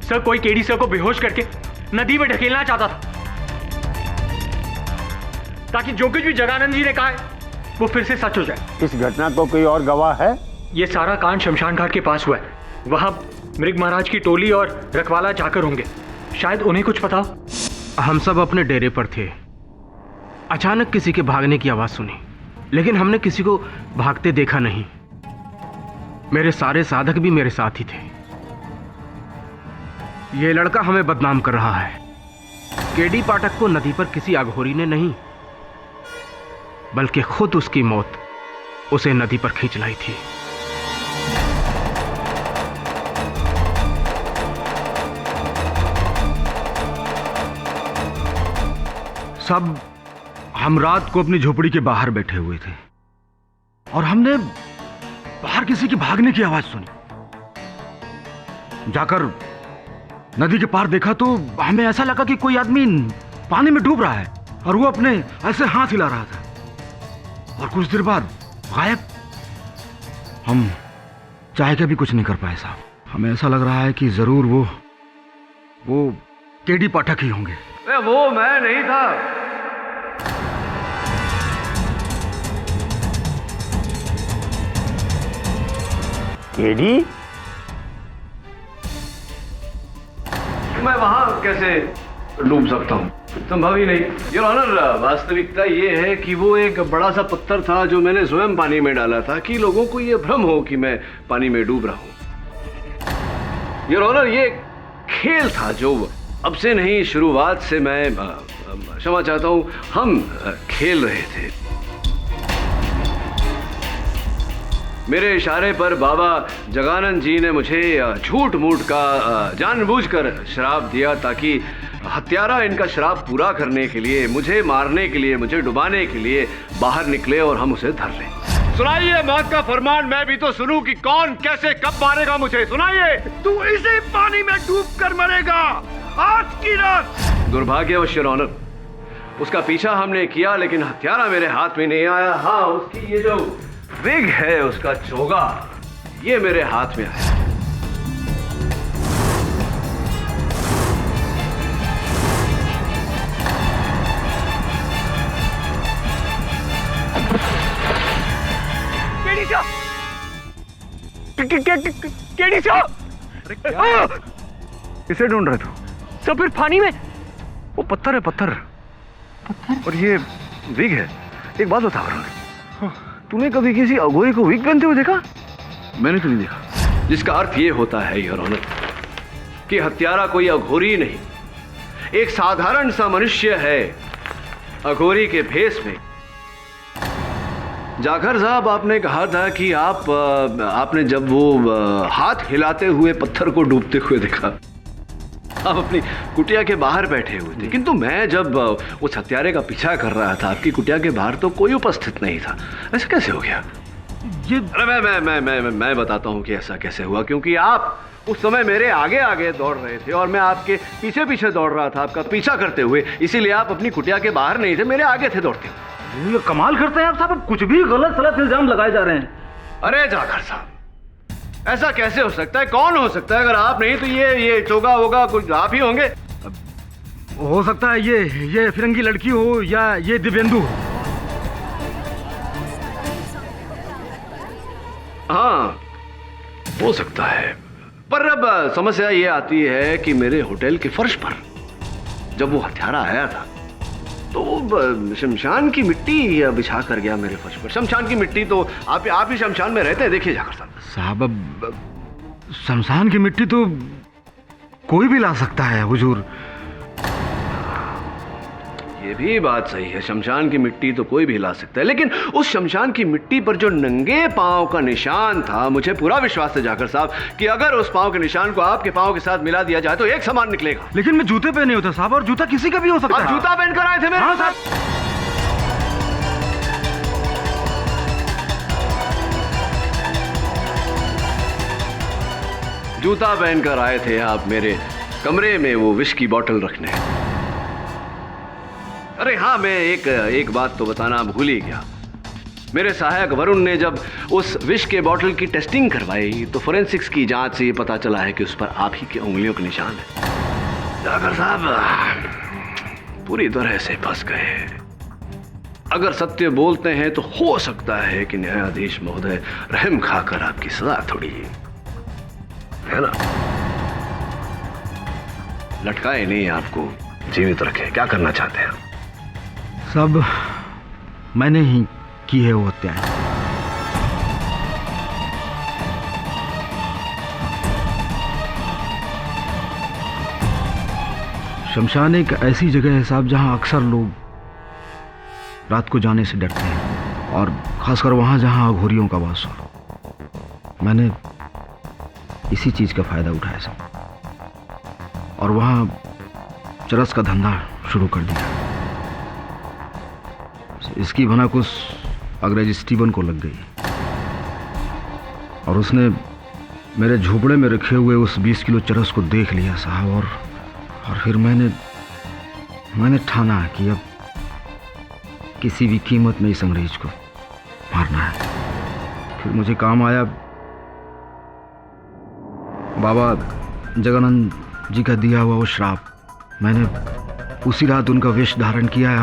सर, कोई केडी सर को बेहोश करके नदी में ढकेलना चाहता था, ताकि जो कुछ भी जगानंद जी ने कहा है वो फिर से सच हो जाए। इस घटना को कोई और गवाह है? ये सारा कांड शमशान घाट के पास हुआ है। वहां मृग महाराज की टोली और रखवाला जाकर होंगे, शायद उन्हें कुछ पता हो। हम सब अपने डेरे पर थे, अचानक किसी के भागने की आवाज सुनी, लेकिन हमने किसी को भागते देखा नहीं। मेरे सारे साधक भी मेरे साथ ही थे। यह लड़का हमें बदनाम कर रहा है। केडी पाठक को नदी पर किसी अघोरी ने नहीं, बल्कि खुद उसकी मौत उसे नदी पर खींच लाई थी। सब हम रात को अपनी झोपड़ी के बाहर बैठे हुए थे और हमने बाहर किसी के भागने की आवाज सुनी। जाकर नदी के पार देखा तो हमें ऐसा लगा कि कोई आदमी पानी में डूब रहा है और वो अपने ऐसे हाथ हिला रहा था और कुछ देर बाद गायब। हम चाहे के भी कुछ नहीं कर पाए साहब। हमें ऐसा लग रहा है कि जरूर वो केडी पाठक ही होंगे। वो मैं नहीं था। केडी? मैं वहां कैसे डूब सकता हूँ? संभव ही नहीं। योर ऑनर, वास्तविकता ये है कि वो एक बड़ा सा पत्थर था जो मैंने स्वयं पानी में डाला था कि लोगों को ये भ्रम हो कि मैं पानी में डूब रहा हूँ। योर ऑनर, ये खेल था जो अब से नहीं, शुरुआत से मैं क्षमा चाहता हूँ, हम खेल रहे थे। मेरे इशारे पर बाबा जगानंद जी ने मुझे झूठ मूठ का जानबूझकर श्राप दिया ताकि हत्यारा इनका श्राप पूरा करने के लिए, मुझे मारने के लिए, मुझे डुबाने के लिए बाहर निकले और हम उसे धर लें। सुनाइए मौत का फरमान, मैं भी तो सुनूं कि कौन कैसे कब मारेगा मुझे। सुनाइए। तू इसी पानी में डूब कर मरेगा आज की रात। दुर्भाग्यवश योर ऑनर, उसका पीछा हमने किया लेकिन हत्यारा मेरे हाथ में नहीं आया। हाँ, उसकी ये जो विग है, उसका चोगा, ये मेरे हाथ में आया। किसे ढूंढ रहे थे? तो फिर पानी में वो पत्थर है, पत्थर। और ये विग है। एक बात बता वरुण, तूने कभी किसी अघोरी को विग पहनते हुए देखा? मैंने तो नहीं देखा। जिसका अर्थ ये होता है योर ऑनर कि हत्यारा कोई अघोरी नहीं, एक साधारण सा मनुष्य है अघोरी के भेष में। जाखर साहब, आपने कहा था कि आपने जब वो हाथ हिलाते हुए पत्थर को डूबते हुए देखा, आप अपनी कुटिया के बाहर बैठे हुए थे, किंतु मैं जब उस हत्यारे का पीछा कर रहा था, आपकी कुटिया के बाहर तो कोई उपस्थित नहीं था। ऐसा कैसे हो गया? ये मैं बताता हूँ कि ऐसा कैसे हुआ। क्योंकि आप उस समय मेरे आगे आगे दौड़ रहे थे और मैं आपके पीछे पीछे दौड़ रहा था, आपका पीछा करते हुए। इसीलिए आप अपनी कुटिया के बाहर नहीं थे, मेरे आगे थे दौड़ते हुए। ये कमाल करते हैं आप साहब, कुछ भी गलत सलत इल्जाम लगाए जा रहे हैं। अरे जाखर साहब, ऐसा कैसे हो सकता है? कौन हो सकता है? अगर आप नहीं तो ये चोगा होगा, कुछ आप ही होंगे। हो सकता है ये फिरंगी लड़की हो या ये दिव्येंदु हो। हाँ, हो सकता है। पर अब समस्या ये आती है कि मेरे होटल के फर्श पर जब वो हत्यारा आया था तो वो शमशान की मिट्टी बिछा कर गया मेरे फर्श पर। शमशान की मिट्टी तो आप ही शमशान में रहते हैं, देखिए जाकर साहब। अब शमशान की मिट्टी तो कोई भी ला सकता है हुजूर। ये भी बात सही है, शमशान की मिट्टी तो कोई भी ला सकता है, लेकिन उस शमशान की मिट्टी पर जो नंगे पांव का निशान था, मुझे पूरा विश्वास है जाकर साहब कि अगर उस पांव के निशान को आपके पांव के साथ मिला दिया जाए तो एक समान निकलेगा। लेकिन मैं जूते पहने होता साहब, और जूता किसी का भी हो सकता है। आप जूता पहनकर आए थे मेरे? हाँ साहब। जूता पहनकर आए थे आप मेरे कमरे में वो विष की बोतल रखने। अरे हाँ, मैं एक बात तो बताना भूल ही गया। मेरे सहायक वरुण ने जब उस विष के बोतल की टेस्टिंग करवाई तो फोरेंसिक्स की जांच से ये पता चला है कि उस पर आप ही की उंगलियों के निशान है। जाकर साहब पूरी तरह से फंस गए। अगर सत्य बोलते हैं तो हो सकता है कि न्यायाधीश महोदय रहम खाकर आपकी सजा थोड़ी है ना? लटकाए नहीं, आपको जीवित रखे। क्या करना चाहते हैं? सब मैंने ही की है वो हत्याएं। शमशान एक ऐसी जगह है साहब जहां अक्सर लोग रात को जाने से डरते हैं, और खासकर वहां जहां अघोरियों का वास हो। मैंने इसी चीज का फायदा उठाया साहब, और वहां चरस का धंधा शुरू कर दिया। इसकी भनक उस अंग्रेज स्टीवन को लग गई, और उसने मेरे झोपड़े में रखे हुए उस 20 किलो चरस को देख लिया साहब, और फिर मैंने ठाना कि अब किसी भी कीमत में इस अंग्रेज को मारना है। फिर मुझे काम आया बाबा जगानंद जी का दिया हुआ वो श्राप। मैंने उसी रात उनका वेश धारण किया है,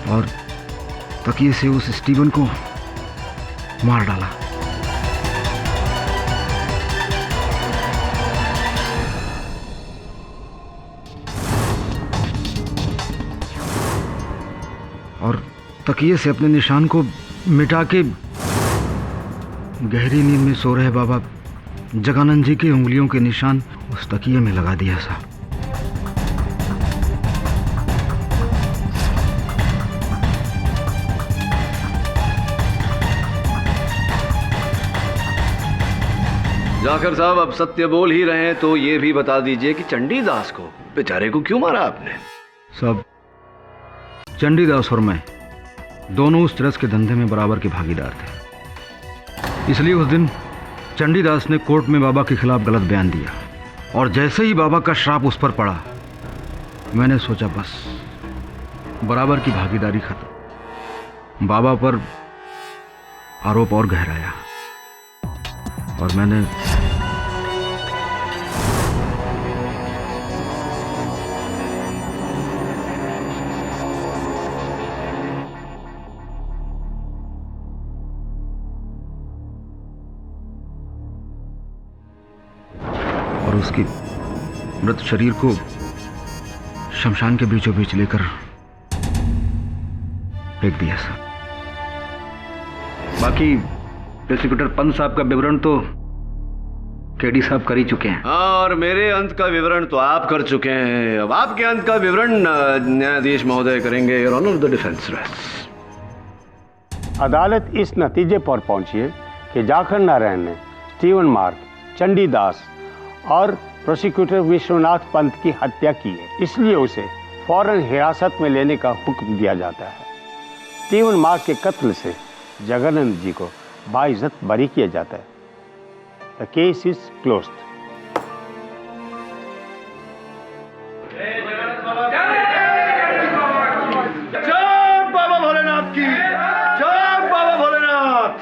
और तकिए से उस स्टीवन को मार डाला। और तकिए से अपने निशान को मिटा के गहरी नींद में सो रहे बाबा जगानंद जी की उंगलियों के निशान उस तकिए में लगा दिया साहब। जाकर साहब, अब सत्य बोल ही रहे हैं तो ये भी बता दीजिए कि चंडीदास को, बेचारे को, क्यों मारा आपने? सब चंडीदास और मैं दोनों उस चरस के धंधे में बराबर के भागीदार थे। इसलिए उस दिन चंडीदास ने कोर्ट में बाबा के खिलाफ गलत बयान दिया, और जैसे ही बाबा का श्राप उस पर पड़ा, मैंने सोचा बस बराबर की भागीदारी खत्म। बाबा पर आरोप और गहराया, और मैंने और उसकी मृत शरीर को शमशान के बीचों बीच लेकर फेंक दिया सर। बाकी प्रोसिक्यूटर पंत साहब का विवरण तो केडी साहब कर ही चुके हैं। और मेरे अंत का विवरण तो आप कर चुके हैं। अब आपके अंत का विवरण न्यायाधीश महोदय करेंगे। Your honour, the defence rests. अदालत इस नतीजे पर पहुंची है कि जाखर नारायण ने स्टीवन मार्क, चंडीदास और प्रोसिक्यूटर विश्वनाथ पंत की हत्या की है, इसलिए उसे फौरन हिरासत में लेने का हुक्म दिया जाता है। स्टीवन मार्क के कत्ल से जगानंद जी को बाइज्जत बरी किया जाता है। The case is closed. जय बाबा भोलेनाथ की, जय बाबा भोलेनाथ।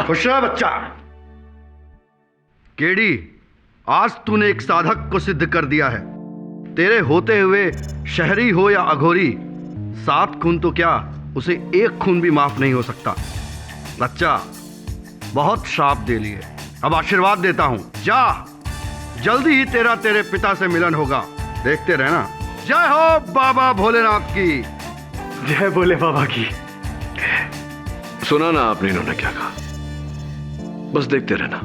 खुश रहा बच्चा। केडी, आज तूने एक साधक को सिद्ध कर दिया है। तेरे होते हुए शहरी हो या अघोरी, 7 खून तो क्या, उसे 1 खून भी माफ नहीं हो सकता। बच्चा, बहुत श्राप दे लिए, अब आशीर्वाद देता हूं। जा, जल्दी ही तेरे पिता से मिलन होगा, देखते रहना। जय हो बाबा भोलेनाथ की। जय भोले बाबा की। सुना ना आपने इन्होंने क्या कहा, बस देखते रहना।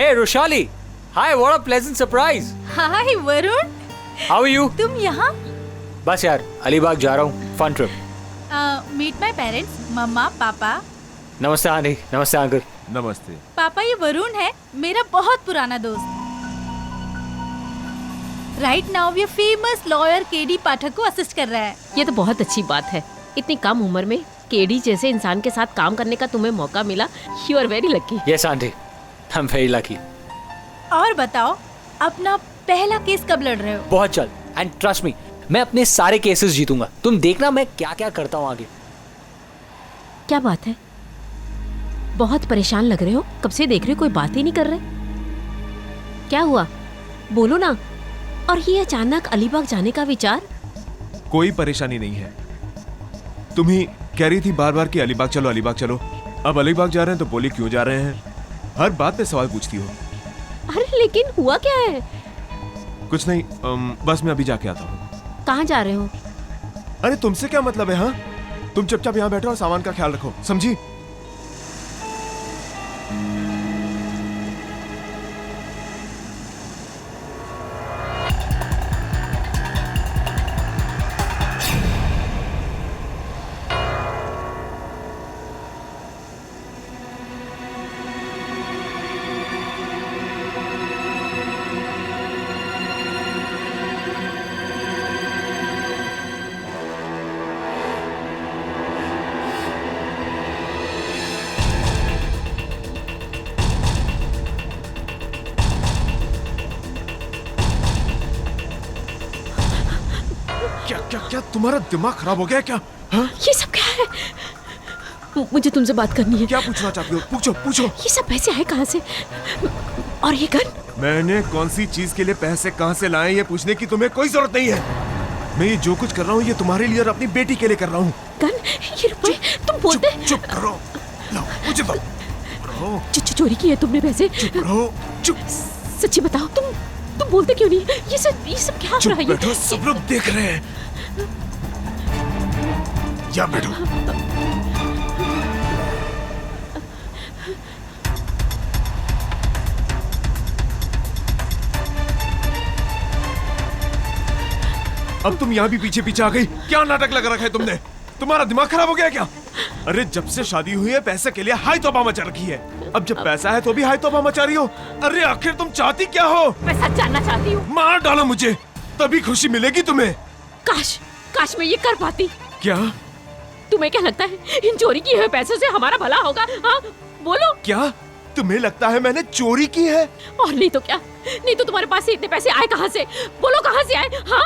Hey Roshali, hi, what a pleasant surprise. Hi Varun, How are you? तुम यहाँ? बस यार अलीबाग जा रहा हूँ, fun trip. Meet my parents, मम्मा पापा. नमस्ते आंटी, नमस्ते अंकल. नमस्ते. पापा ये वरुण है, मेरा बहुत पुराना दोस्त. राइट नाउ ये फेमस लॉयर केडी पाठक को असिस्ट कर रहा है. ये तो बहुत अच्छी बात है. इतनी कम उम्र में केडी जैसे इंसान के साथ काम करने का तुम्हें मौका मिला. You are very lucky. Yes aunty, I'm very lucky. और बताओ, अपना पहला केस कब लड़ रहे हो? बहुत जल्द. And trust me, मैं अपने सारे केसेस जीतूंगा. तुम देखना मैं क्या क्या करता हूँ आगे. क्या बात है? बहुत परेशान लग रहे हो. कब से देख रहे हो, कोई बात ही नहीं कर रहे. क्या हुआ, बोलो ना. और ये अचानक अलीबाग जाने का विचार? कोई परेशानी नहीं है. तुम ही कह रही थी बार बार कि अलीबाग चलो अलीबाग चलो. अब अलीबाग जा रहे हैं तो बोली क्यों जा रहे हैं. हर बात पे सवाल पूछती हो. अरे लेकिन हुआ क्या है? कुछ नहीं, बस मैं अभी जाके आता हूँ. कहाँ जा रहे हो? अरे तुमसे क्या मतलब है? हाँ, तुम चुपचाप यहाँ बैठो और सामान का ख्याल रखो, समझी? क्या तुम्हारा दिमाग खराब हो गया क्या? हाँ? ये सब क्या है? मुझे तुमसे बात करनी है. क्या पूछना चाहती हो? पूछो पूछो. ये सब पैसे आए कहाँ से? और ये गन? मैंने कौन सी चीज के लिए पैसे कहाँ से लाए ये पूछने की तुम्हें कोई जरूरत नहीं है. मैं ये जो कुछ कर रहा हूँ ये तुम्हारे लिए और अपनी बेटी के लिए कर रहा हूँ. गन? ये रुपए तुम बोलते? चुप करो. लो मुझे दो. चोरी की है तुमने पैसे? चुप रहो. चुप. सच्ची बताओ, तुम बोलते क्यों नहीं? ये सब क्या हो रहा है? बैठो, सब लोग देख रहे हैं. या बैठो. अब तुम यहाँ भी पीछे पीछे आ गई. क्या नाटक लगा रखा है तुमने? तुम्हारा दिमाग खराब हो गया क्या? अरे जब से शादी हुई है पैसे के लिए हाई तौबा मचा रखी है. अब जब पैसा है तो भी हाई तौबा मचा रही हो. अरे आखिर तुम चाहती क्या हो? मैं सच जानना चाहती हूँ. मार डालो मुझे, तभी खुशी मिलेगी तुम्हें. काश मैं ये कर पाती. क्या? तुम्हें क्या लगता है इन चोरी किए हुए पैसों से हमारा भला होगा? हाँ बोलो. क्या तुम्हें लगता है मैंने चोरी की है? और नहीं तो क्या. नहीं तो तुम्हारे पास से इतने पैसे आए कहाँ से? बोलो कहाँ से आए? हाँ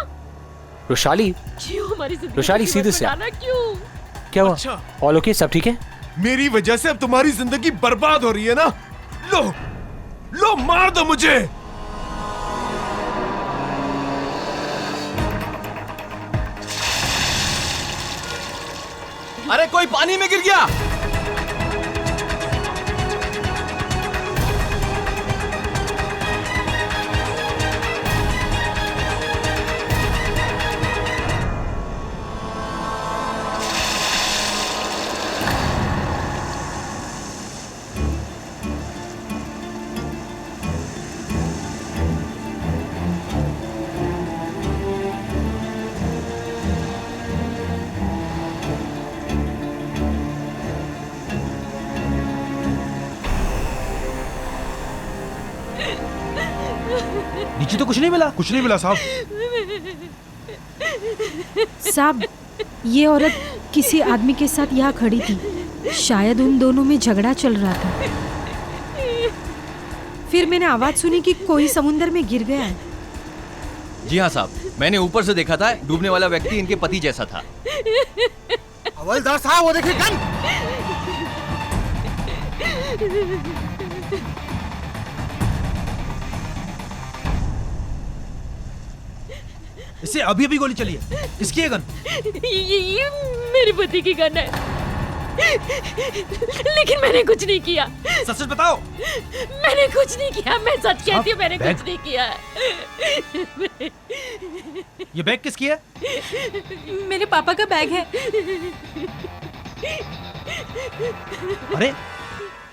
रोशाली, क्यों हमारी जिंदगी रोशाली सीधे से क्यों? क्या हुआ? अच्छा, ऑल ओके, सब ठीक है? मेरी वजह से अब तुम्हारी जिंदगी बर्बाद हो रही है ना. लो लो मार दो मुझे. अरे कोई पानी में गिर गया. नीचे तो कुछ नहीं मिला. कुछ नहीं मिला साहब. साहब, ये औरत किसी आदमी के साथ यहाँ खड़ी थी. शायद उन दोनों में झगड़ा चल रहा था. फिर मैंने आवाज सुनी कि कोई समुंदर में गिर गया है. जी हाँ साहब, मैंने ऊपर से देखा था. डूबने वाला व्यक्ति इनके पति जैसा था. हवलदार साहब, वो देखिए गन. इसे अभी अभी गोली चली है. इसकी है गन? ये मेरे पति की गन है. लेकिन मैंने कुछ नहीं किया. सच सच बताओ. मैंने कुछ नहीं किया. मैं सच कहती हूँ, मैंने कुछ नहीं किया. ये बैग किसकी है? मेरे पापा का बैग है. अरे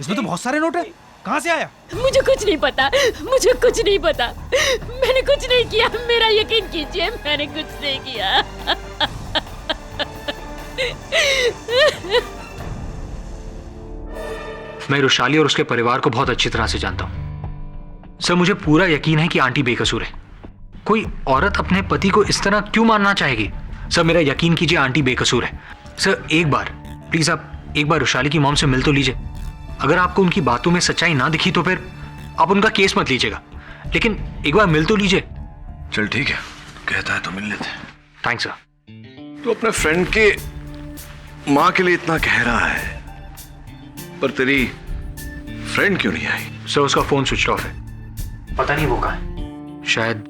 इसमें तो बहुत सारे नोट हैं. कहाँ से आया? मुझे कुछ नहीं पता, मुझे कुछ नहीं पता। मैंने कुछ नहीं किया, मेरा यकीन कीजिए, मैंने कुछ नहीं किया। मैं रुशाली और उसके परिवार को बहुत अच्छी तरह से जानता हूं। सर, मुझे पूरा यकीन है कि आंटी बेकसूर है। कोई औरत अपने पति को इस तरह क्यों मारना चाहेगी? सर, मेरा यकीन कीजिए, आंटी बेकसूर है। सर, एक बार प्लीज आप एक बार रुशाली की मॉम से मिल तो लीजिए। अगर आपको उनकी बातों में सच्चाई ना दिखी तो फिर आप उनका केस मत लीजिएगा, लेकिन एक बार मिल तो लीजिए। चल ठीक है, कहता है तो मिल लेते हैं। Thanks sir. तो अपने फ्रेंड के माँ के लिए इतना कह रहा है, पर तेरी फ्रेंड क्यों नहीं आई? सर, उसका फोन स्विच ऑफ है, पता नहीं वो कहाँ है। शायद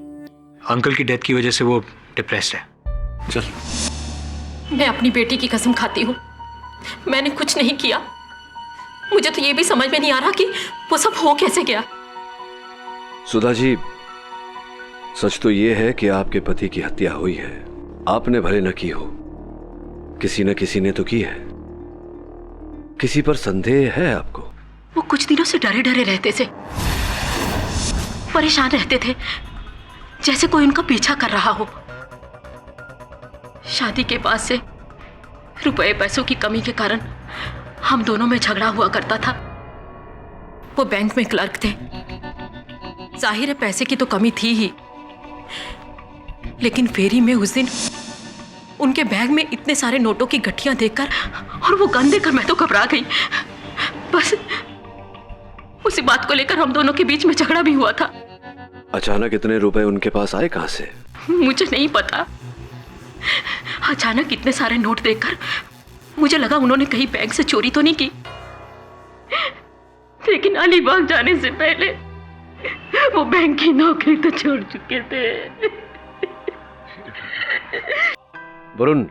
अंकल की डेथ की वजह से वो डिप्रेस्ड है। चल। मैं अपनी बेटी की कसम खाती हूँ, मैंने कुछ नहीं किया। मुझे तो ये भी समझ में नहीं आ रहा कि वो सब हो कैसे गया। सुधा जी, सच तो ये है कि आपके पति की हत्या हुई है। आपने भले न की हो, किसी न किसी ने तो की है। किसी पर संदेह है आपको? वो कुछ दिनों से डरे डरे रहते थे, परेशान रहते थे, जैसे कोई उनका पीछा कर रहा हो। शादी के बाद से रुपए पैसों की कमी के कारण हम दोनों में झगड़ा हुआ करता था। वो बैंक में क्लर्क थे, जाहिर है पैसे की तो कमी थी ही, लेकिन फेरी में उस दिन उनके बैग में इतने सारे नोटों की गठियां देखकर और वो गन देखकर मैं तो घबरा गई। बस उसी बात को लेकर हम दोनों के बीच में झगड़ा भी हुआ था। अचानक इतने रुपए उनके पास आए कहां से? मुझे नहीं पता, अचानक इतने सारे नोट देखकर मुझे लगा उन्होंने कहीं बैंक से चोरी तो नहीं की, लेकिन अलीबाग जाने से पहले वो बैंक की नौकरी तो छोड़ चुके थे। वरुण,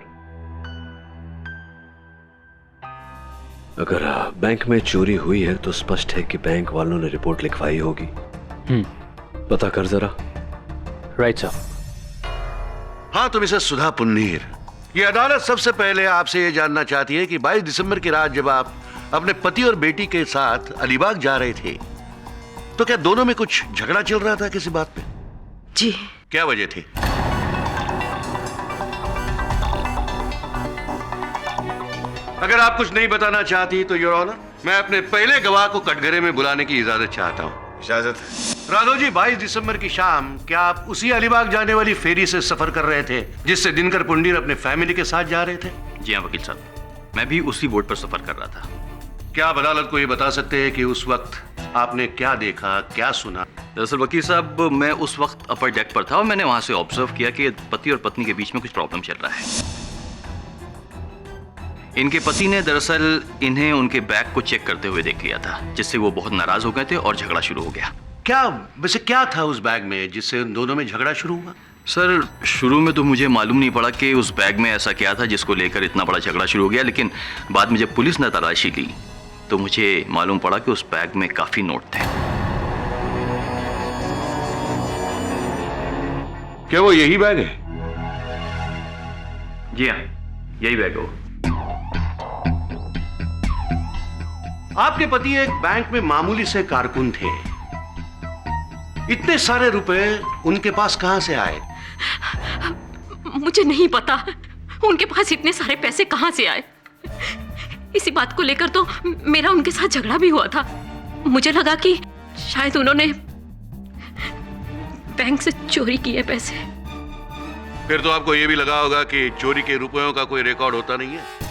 अगर बैंक में चोरी हुई है तो स्पष्ट है कि बैंक वालों ने रिपोर्ट लिखवाई होगी। पता कर जरा। Right sir. हाँ, तुम इसे सुधा पुन्नीर, ये अदालत सबसे पहले आपसे ये जानना चाहती है कि 22 दिसंबर की रात जब आप अपने पति और बेटी के साथ अलीबाग जा रहे थे तो क्या दोनों में कुछ झगड़ा चल रहा था किसी बात पे? जी। क्या वजह थी? अगर आप कुछ नहीं बताना चाहती तो योर ऑनर, मैं अपने पहले गवाह को कटघरे में बुलाने की इजाजत चाहता हूँ। इजाजत है। राघव जी, 22 दिसंबर की शाम क्या आप उसी अलीबाग जाने वाली फेरी से सफर कर रहे थे जिससे दिनकर पुंडीर अपने फैमिली के साथ जा रहे थे? जी हाँ वकील साहब, मैं भी उसी बोट पर सफर कर रहा था। क्या आप अदालत को ये बता सकते हैं कि उस वक्त आपने क्या देखा, क्या सुना? दरअसल वकील साहब, मैं उस वक्त अपर डेक पर था और मैंने वहां से ऑब्जर्व किया कि पति और पत्नी के बीच में कुछ प्रॉब्लम चल रहा है। इनके पति ने दरअसल इन्हें उनके बैग को चेक करते हुए देख लिया था, जिससे वो बहुत नाराज हो गए थे और झगड़ा शुरू हो गया। क्या वैसे क्या था उस बैग में जिससे उन दोनों में झगड़ा शुरू हुआ? सर, शुरू में तो मुझे मालूम नहीं पड़ा कि उस बैग में ऐसा क्या था जिसको लेकर इतना बड़ा झगड़ा शुरू हो गया, लेकिन बाद में जब पुलिस ने तलाशी ली तो मुझे मालूम पड़ा कि उस बैग में काफी नोट थे। क्या वो यही बैग है? जी हाँ, यही बैग है। आपके पति एक बैंक में मामूली से कारकुन थे, इतने सारे रुपए उनके पास कहां से आए? मुझे नहीं पता उनके पास इतने सारे पैसे कहां से आए। इसी बात को लेकर तो मेरा उनके साथ झगड़ा भी हुआ था। मुझे लगा कि शायद उन्होंने बैंक से चोरी किए पैसे। फिर तो आपको यह भी लगा होगा कि चोरी के रुपयों का कोई रिकॉर्ड होता नहीं है।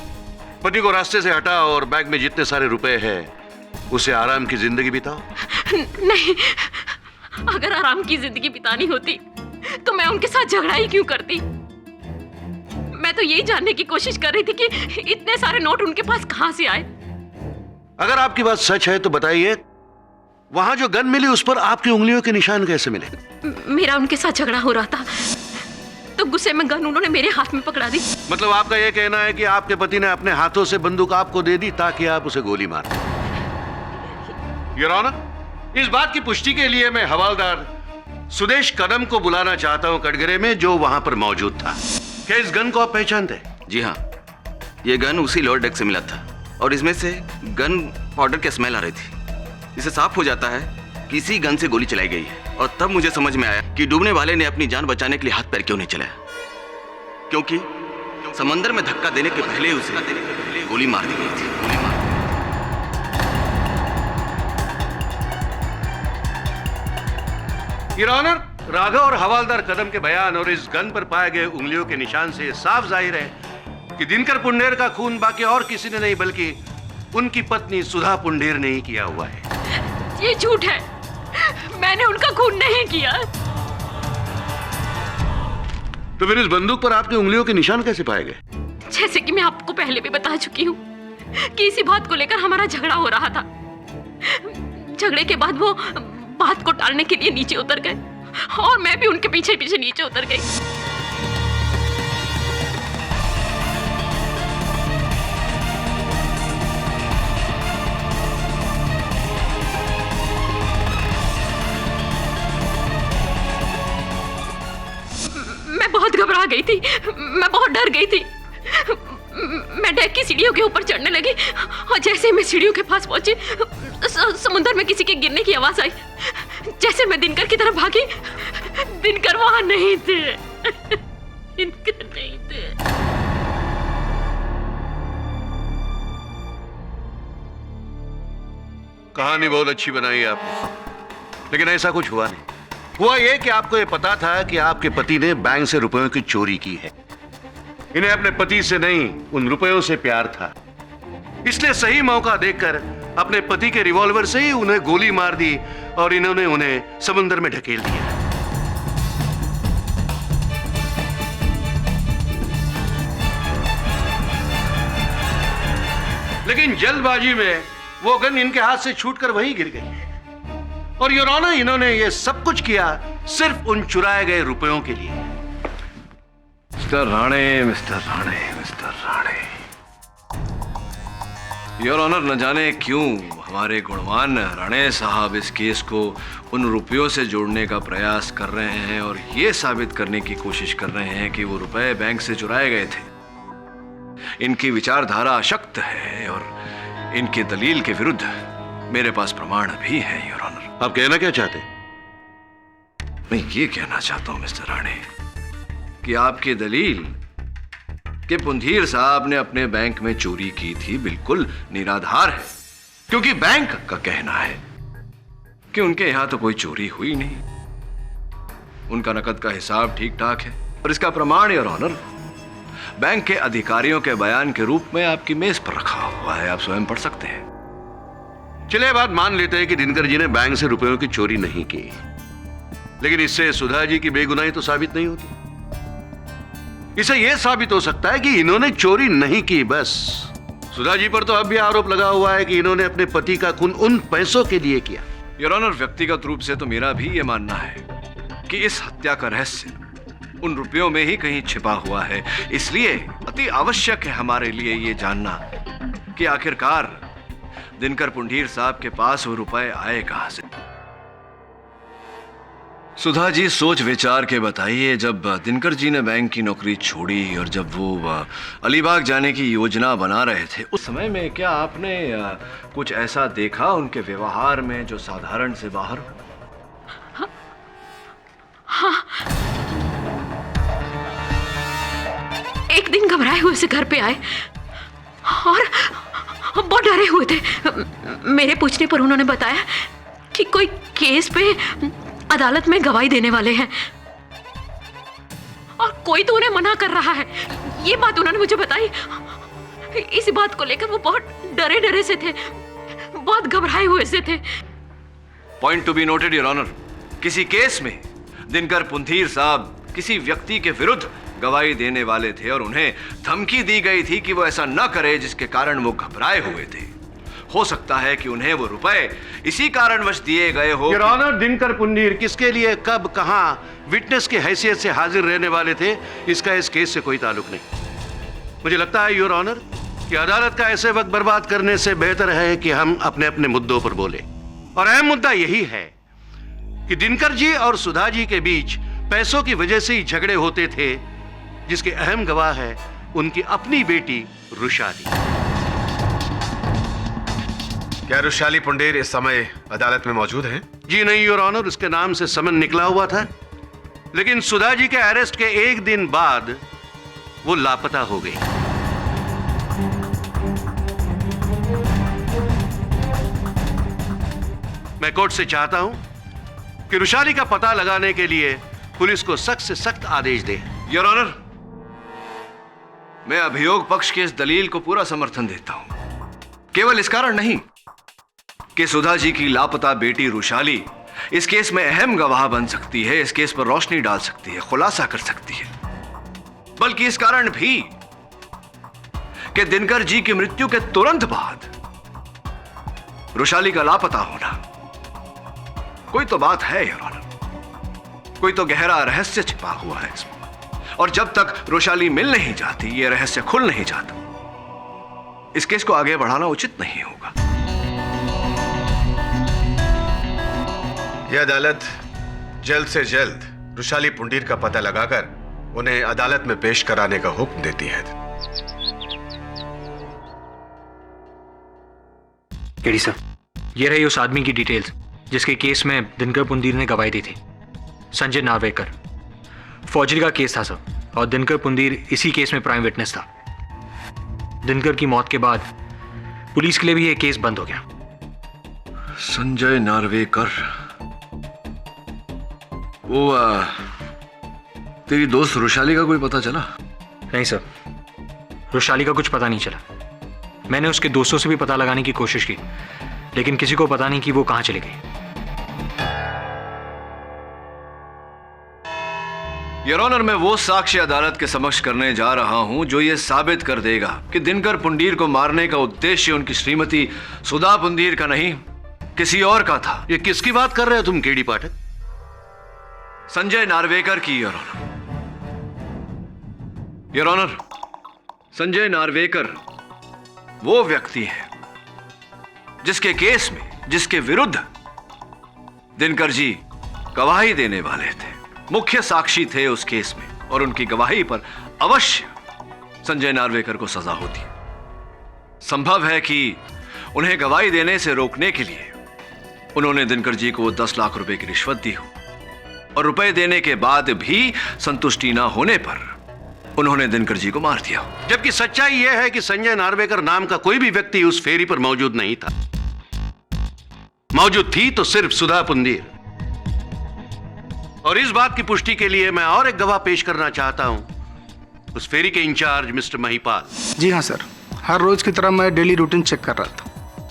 पति को रास्ते से हटा और बैग में जितने सारे रुपए हैं उसे आराम की जिंदगी बिताओ। नहीं, अगर आराम की जिंदगी बितानी होती तो मैं उनके साथ झगड़ा ही क्यों करती। मैं तो यही जानने की कोशिश कर रही थी कि इतने सारे नोट उनके पास कहां से आए। अगर आपकी बात सच है तो बताइए, वहां जो गन मिली उस पर आपकी उंगलियों के निशान कैसे मिले? मेरा उनके साथ झगड़ा हो रहा था तो गुस्से में गन उन्होंने मेरे हाथ में पकड़ा दी। मतलब आपका यह कहना है कि आपके पति ने अपने हाथों से बंदूक आपको दे दी ताकि आप उसे गोली मार दें। योर ऑनर, इस बात की पुष्टि के लिए मैं हवालदार सुदेश कदम को बुलाना चाहता हूं कटघरे में, जो वहां पर मौजूद था। क्या इस गन को आप पहचानते हैं? जी हाँ, ये गन उसी लोअर डेक से मिला था और इसमें से गन पाउडर की स्मेल आ रही थी। इससे साफ हो जाता है किसी गन से गोली चलाई गई है। और तब मुझे समझ में आया कि डूबने वाले ने अपनी जान बचाने के लिए हाथ पैर क्यों नहीं चलाया, क्योंकि समंदर में धक्का देने के पहले उसे गोली मार दी गई थी। योर ऑनर, राघव और हवालदार कदम के बयान और इस गन पर पाए गए उंगलियों के निशान से साफ जाहिर है कि दिनकर पुंडेर का खून बाकी और किसी ने नहीं बल्कि उनकी पत्नी सुधा पुंडेर ने ही किया हुआ है। ये झूठ है, मैंने उनका खून नहीं किया। तो फिर इस बंदूक पर आपकी उंगलियों के निशान कैसे पाए गए? जैसे कि मैं आपको पहले भी बता चुकी हूँ कि इसी बात को लेकर हमारा झगड़ा हो रहा था। झगड़े के बाद वो बात को टालने के लिए नीचे उतर गए और मैं भी उनके पीछे पीछे नीचे उतर गई। मैं बहुत घबरा गई थी, मैं बहुत डर गई थी। मैं डेक की सीढ़ियों के ऊपर चढ़ने लगी और जैसे मैं सीढ़ियों के पास पहुंची समुद्र में किसी के गिरने की आवाज आई। जैसे मैं दिनकर की तरफ भागी, दिनकर वहां नहीं थे। दिनकर नहीं थे। कहानी बहुत अच्छी बनाई आपने, लेकिन ऐसा कुछ हुआ नहीं। हुआ ये कि आपको ये पता था कि आपके पति ने बैंक से रुपयों की चोरी की है। इन्हें अपने पति से नहीं, उन रुपयों से प्यार था, इसलिए सही मौका देखकर अपने पति के रिवॉल्वर से ही उन्हें गोली मार दी और इन्होंने उन्हें समुद्र में ढकेल दिया। लेकिन जल्दबाजी में वो गन इनके हाथ से छूटकर वहीं गिर गई। और योर ऑनर, इन्होंने ये सब कुछ किया सिर्फ उन चुराए गए रुपयों के लिए। Mister Rane, mister Rane, mister Rane, your honour, न जाने क्यों हमारे गुणवान राणे साहब इस केस को उन रुपयों से जोड़ने का प्रयास कर रहे हैं और ये साबित करने की कोशिश कर रहे हैं कि वो रुपए बैंक से चुराए गए थे। इनकी विचारधारा अशक्त है और इनके दलील के विरुद्ध मेरे पास प्रमाण भी है योर ऑनर। आप कहना क्या चाहते हैं? मैं ये कहना चाहता हूं मिस्टर राणे कि आपकी दलील कि पुंधीर साहब ने अपने बैंक में चोरी की थी बिल्कुल निराधार है, क्योंकि बैंक का कहना है कि उनके यहां तो कोई चोरी हुई नहीं, उनका नकद का हिसाब ठीक ठाक है। और इसका प्रमाण योर ऑनर बैंक के अधिकारियों के बयान के रूप में आपकी मेज पर रखा हुआ है, आप स्वयं पढ़ सकते हैं। चलिए बात मान लेते हैं कि दिनकर जी ने बैंक से रुपयों की चोरी नहीं की, लेकिन इससे सुधा जी की बेगुनाही तो साबित नहीं होती। इसे यह साबित हो सकता है कि इन्होंने चोरी नहीं की, बस। सुधा जी पर तो अब भी आरोप लगा हुआ है कि इन्होंने अपने पति का खून उन पैसों के लिए किया। योर ऑनर, व्यक्तिगत रूप से तो मेरा भी यह मानना है कि इस हत्या का रहस्य उन रुपयों में ही कहीं छिपा हुआ है। इसलिए अति आवश्यक है हमारे लिए ये जानना कि आखिरकार दिनकर पुंडीर साहब के पास वो रुपए आए कहां से। सुधा जी, सोच विचार के बताइए, जब दिनकर जी ने बैंक की नौकरी छोड़ी और जब वो अलीबाग जाने की योजना बना रहे थे, उस समय में क्या आपने कुछ ऐसा देखा उनके व्यवहार में जो साधारण से बाहर हो? हाँ। एक दिन घबराए हुए से घर पे आए और बहुत डरे हुए थे। मेरे पूछने पर उन्होंने बताया कि कोई केस पे अदालत में गवाही देने वाले हैं और कोई तो उन्हें मना कर रहा है। ये बात उन्होंने मुझे बताई। इस बात को लेकर वो बहुत डरे डरे से थे, बहुत घबराए हुए से थे। Point to be noted your honour, किसी केस में दिनकर पुंधीर साहब किसी व्यक्ति के विरुद्ध गवाही देने वाले थे और उन्हें धमकी दी गई थी कि वो ऐसा न करे जिसके कारण वो घबराए हुए थे। हो सकता है कि उन्हें वो रुपए इसी कारणवश दिए गए हो। योर ऑनर, दिनकर पुंडीर किसके लिए, कब, कहां विटनेस की हैसियत से हाजिर रहने वाले थे, इसका इस केस से कोई ताल्लुक नहीं। मुझे लगता है योर ऑनर कि अदालत का ऐसे वक्त बर्बाद करने से बेहतर है कि हम अपने अपने मुद्दों पर बोले। और अहम मुद्दा यही है कि दिनकर जी और सुधा जी के बीच पैसों की वजह से ही झगड़े होते थे, जिसके अहम गवाह है उनकी अपनी बेटी रुशादी। क्या रुशाली पुंडेर इस समय अदालत में मौजूद है? जी नहीं योर ऑनर, उसके नाम से समन निकला हुआ था, लेकिन सुधा जी के अरेस्ट के एक दिन बाद वो लापता हो गई। मैं कोर्ट से चाहता हूं कि रुशाली का पता लगाने के लिए पुलिस को सख्त से सख्त आदेश दे। योर ऑनर, मैं अभियोग पक्ष की इस दलील को पूरा समर्थन देता हूं, केवल इस कारण नहीं कि सुधा जी की लापता बेटी रुशाली इस केस में अहम गवाह बन सकती है, इस केस पर रोशनी डाल सकती है, खुलासा कर सकती है, बल्कि इस कारण भी कि दिनकर जी की मृत्यु के तुरंत बाद रुशाली का लापता होना, कोई तो बात है योर ऑनर, कोई तो गहरा रहस्य छिपा हुआ है इसमें, और जब तक रुशाली मिल नहीं जाती, यह रहस्य खुल नहीं जाता, इस केस को आगे बढ़ाना उचित नहीं होगा। यह अदालत जल्द से जल्द रुशाली पुंडीर का पता लगाकर उन्हें अदालत में पेश कराने का हुक्म देती है। केडी सर, ये रही उस आदमी की डिटेल्स जिसके केस में दिनकर पुंडीर ने गवाही दी थी। संजय नार्वेकर। फौजरी का केस था सर, और दिनकर पुंडीर इसी केस में प्राइम विटनेस था। दिनकर की मौत के बाद पुलिस के लिए भी यह केस बंद हो गया। संजय नार्वेकर, वो तेरी दोस्त रुशाली का कोई पता चला? नहीं सर, रुशाली का कुछ पता नहीं चला। मैंने उसके दोस्तों से भी पता लगाने की कोशिश की, लेकिन किसी को पता नहीं कि वो कहां चली गई। योर ऑनर, मैं वो साक्ष्य अदालत के समक्ष करने जा रहा हूं जो ये साबित कर देगा कि दिनकर पुंडीर को मारने का उद्देश्य उनकी श्रीमती सुधा पुंडीर का नहीं, किसी और का था। ये किसकी बात कर रहे हो तुम केडी पाठक? संजय नार्वेकर की your honour. Your honour, Sanjay Narvekar वो व्यक्ति है जिसके केस में, जिसके विरुद्ध दिनकर जी गवाही देने वाले थे, मुख्य साक्षी थे उस केस में, और उनकी गवाही पर अवश्य संजय नार्वेकर को सजा होती। संभव है कि उन्हें गवाही देने से रोकने के लिए उन्होंने दिनकर जी को 10 लाख रुपए की रिश्वत दी हो, और रुपए देने के बाद भी संतुष्टि ना होने पर उन्होंने दिनकर जी को मार दिया। जबकि सच्चाई यह है कि संजय नार्वेकर नाम का कोई भी व्यक्ति उस फेरी पर मौजूद नहीं था। मौजूद थी तो सिर्फ सुधा पुंडीर। और इस बात की पुष्टि के लिए मैं और एक गवाह पेश करना चाहता हूं, उस फेरी के इंचार्ज मिस्टर महिपाल। जी हाँ सर, हर रोज की तरह मैं डेली रूटीन चेक कर रहा था,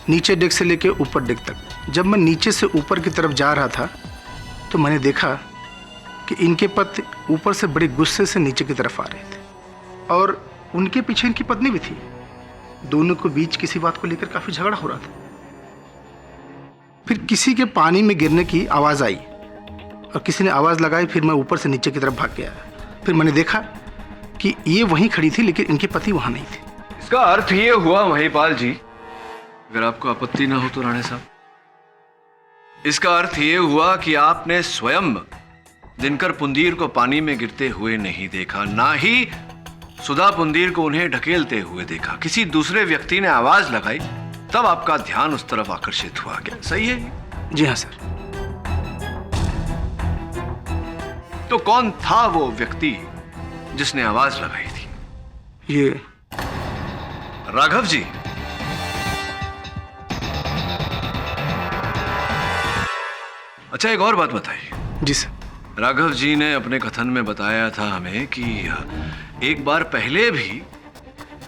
नीचे डेक से लेकर ऊपर डेक तक। जब मैं नीचे से ऊपर की तरफ जा रहा था तो मैंने देखा कि इनके पति ऊपर से बड़े गुस्से से नीचे की तरफ आ रहे थे, और उनके पीछे इनकी पत्नी भी थी। दोनों के बीच किसी बात को लेकर काफी झगड़ा हो रहा था। फिर किसी के पानी में गिरने की आवाज आई और किसी ने आवाज लगाई। फिर मैं ऊपर से नीचे की तरफ भाग गया। फिर मैंने देखा कि ये वहीं खड़ी थी, लेकिन इनके पति वहां नहीं थे। इसका अर्थ ये हुआ महिपाल जी, अगर आपको आपत्ति ना हो तो राणे साहब, इसका अर्थ ये हुआ कि आपने स्वयं दिनकर पुंडीर को पानी में गिरते हुए नहीं देखा, ना ही सुधा पुंडीर को उन्हें ढकेलते हुए देखा। किसी दूसरे व्यक्ति ने आवाज लगाई, तब आपका ध्यान उस तरफ आकर्षित हुआ। क्या सही है? जी हाँ सर। तो कौन था वो व्यक्ति जिसने आवाज लगाई थी? ये राघव जी। अच्छा, एक और बात बताइए। जी सर। राघव जी ने अपने कथन में बताया था हमें कि एक बार पहले भी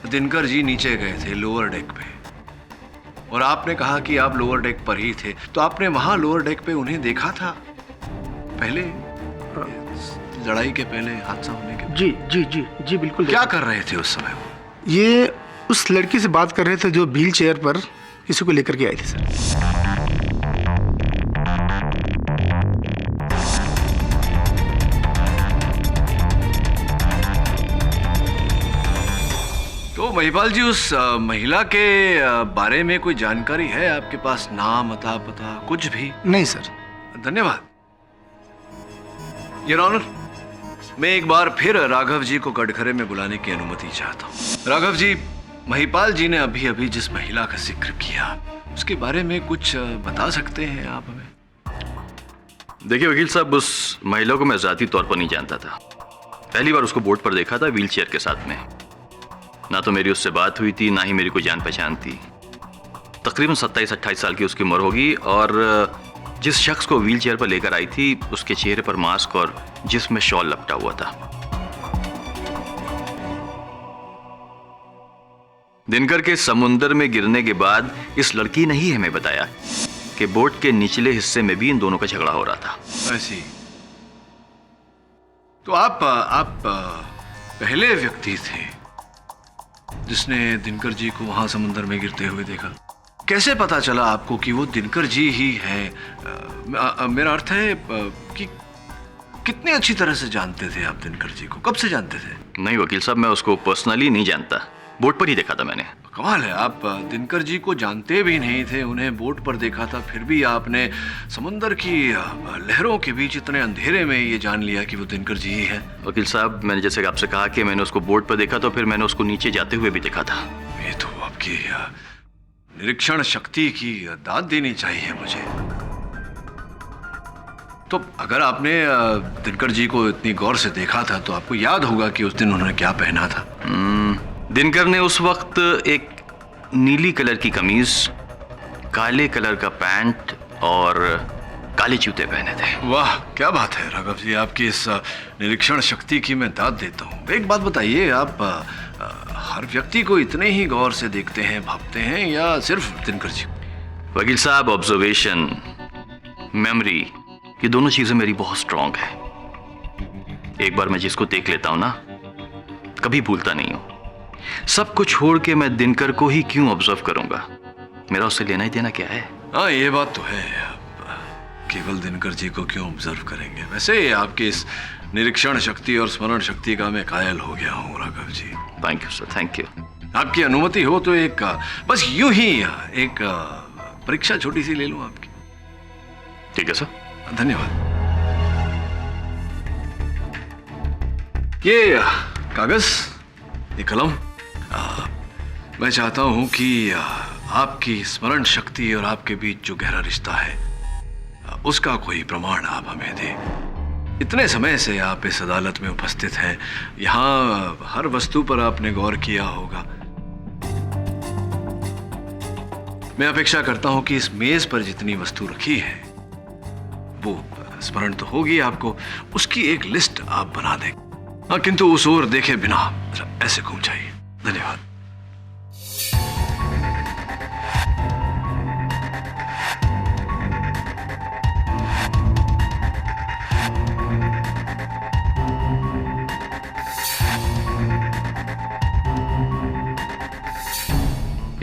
दिनकर जी नीचे गए थे लोअर डेक पे, और आपने कहा कि आप लोअर डेक पर ही थे, तो आपने वहां लोअर डेक पे उन्हें देखा था पहले, लड़ाई के पहले, हादसा होने के? जी जी जी जी बिल्कुल। क्या कर रहे थे उस समय? ये उस लड़की से बात कर रहे थे जो व्हील चेयर पर किसी को लेकर के आई थी सर। तो महिपाल जी, उस महिला के बारे में कोई जानकारी है आपके पास? नाम, अता, पता, कुछ भी? नहीं सर। धन्यवाद। योर ऑनर, मैं एक बार फिर राघव जी को कटघरे में बुलाने की अनुमति चाहता हूँ। राघव जी, महिपाल जी ने अभी अभी जिस महिला का जिक्र किया, उसके बारे में कुछ बता सकते हैं आप हमें? देखिए वकील साहब, उस महिला को मैं ज़ाती तौर पर नहीं जानता था। पहली बार उसको बोर्ड पर देखा था व्हीलचेयर के साथ में। ना तो मेरी उससे बात हुई थी, ना ही मेरी कोई जान पहचान थी। तकरीबन 27-28 साल की उसकी उम्र होगी, और जिस शख्स को व्हीलचेयर पर लेकर आई थी उसके चेहरे पर मास्क और जिस्म में शॉल लपटा हुआ था। दिनकर के समुंदर में गिरने के बाद इस लड़की ने ही हमें बताया कि बोट के निचले हिस्से में भी इन दोनों का झगड़ा हो रहा था। ऐसी तो आप पहले व्यक्ति थे जिसने दिनकर जी को वहां समुद्र में गिरते हुए देखा। कैसे पता चला आपको कि वो दिनकर जी ही हैं? मेरा अर्थ है कि कितनी अच्छी तरह से जानते थे आप दिनकर जी को? कब से जानते थे? नहीं वकील साहब, मैं उसको पर्सनली नहीं जानता, बोट पर ही देखा था मैंने। कमाल है, आप दिनकर जी को जानते भी नहीं थे, उन्हें बोट पर देखा था, फिर भी आपने समुंदर की लहरों के बीच इतने अंधेरे में ये जान लिया कि वो दिनकर जी ही है। वकील साहब, मैंने जैसे आपसे कहा कि मैंने उसको बोट पर देखा, तो फिर मैंने उसको नीचे जाते हुए भी देखा था। ये तो आपकी निरीक्षण शक्ति की दाद देनी चाहिए मुझे। तो अगर आपने दिनकर जी को इतनी गौर से देखा था तो आपको याद होगा कि उस दिन उन्होंने क्या पहना था। दिनकर ने उस वक्त एक नीली कलर की कमीज, काले कलर का पैंट और काले जूते पहने थे। वाह, क्या बात है राघव जी, आपकी इस निरीक्षण शक्ति की मैं दाद देता हूँ। एक बात बताइए, आप हर व्यक्ति को इतने ही गौर से देखते हैं, भापते हैं, या सिर्फ दिनकर जी? वकील साहब, ऑब्जर्वेशन, मेमोरी, ये दोनों चीजें मेरी बहुत स्ट्रांग है। एक बार मैं जिसको देख लेता हूं ना, कभी भूलता नहीं हूं। सब कुछ छोड़ के मैं दिनकर को ही क्यों ऑब्जर्व करूंगा? मेरा उससे लेना ही देना क्या है? हाँ, ये बात तो है। केवल दिनकर जी को क्यों ऑब्जर्व करेंगे? वैसे आपकी इस निरीक्षण शक्ति और स्मरण शक्ति का मैं कायल हो गया हूँ Raghav ji. Thank you sir, thank you. आपकी अनुमति हो तो एक बस यूं ही एक परीक्षा छोटी सी ले लूं आपकी? ठीक है सर। धन्यवाद। ये कागज, ये कलम, मैं चाहता हूं कि आपकी स्मरण शक्ति और आपके बीच जो गहरा रिश्ता है उसका कोई प्रमाण आप हमें दें। इतने समय से आप इस अदालत में उपस्थित हैं, यहाँ हर वस्तु पर आपने गौर किया होगा। मैं अपेक्षा करता हूं कि इस मेज पर जितनी वस्तु रखी है वो स्मरण तो होगी आपको, उसकी एक लिस्ट आप बना दें। हाँ, किंतु उस ओर देखे बिना ऐसे घूम जाइए। धन्यवाद।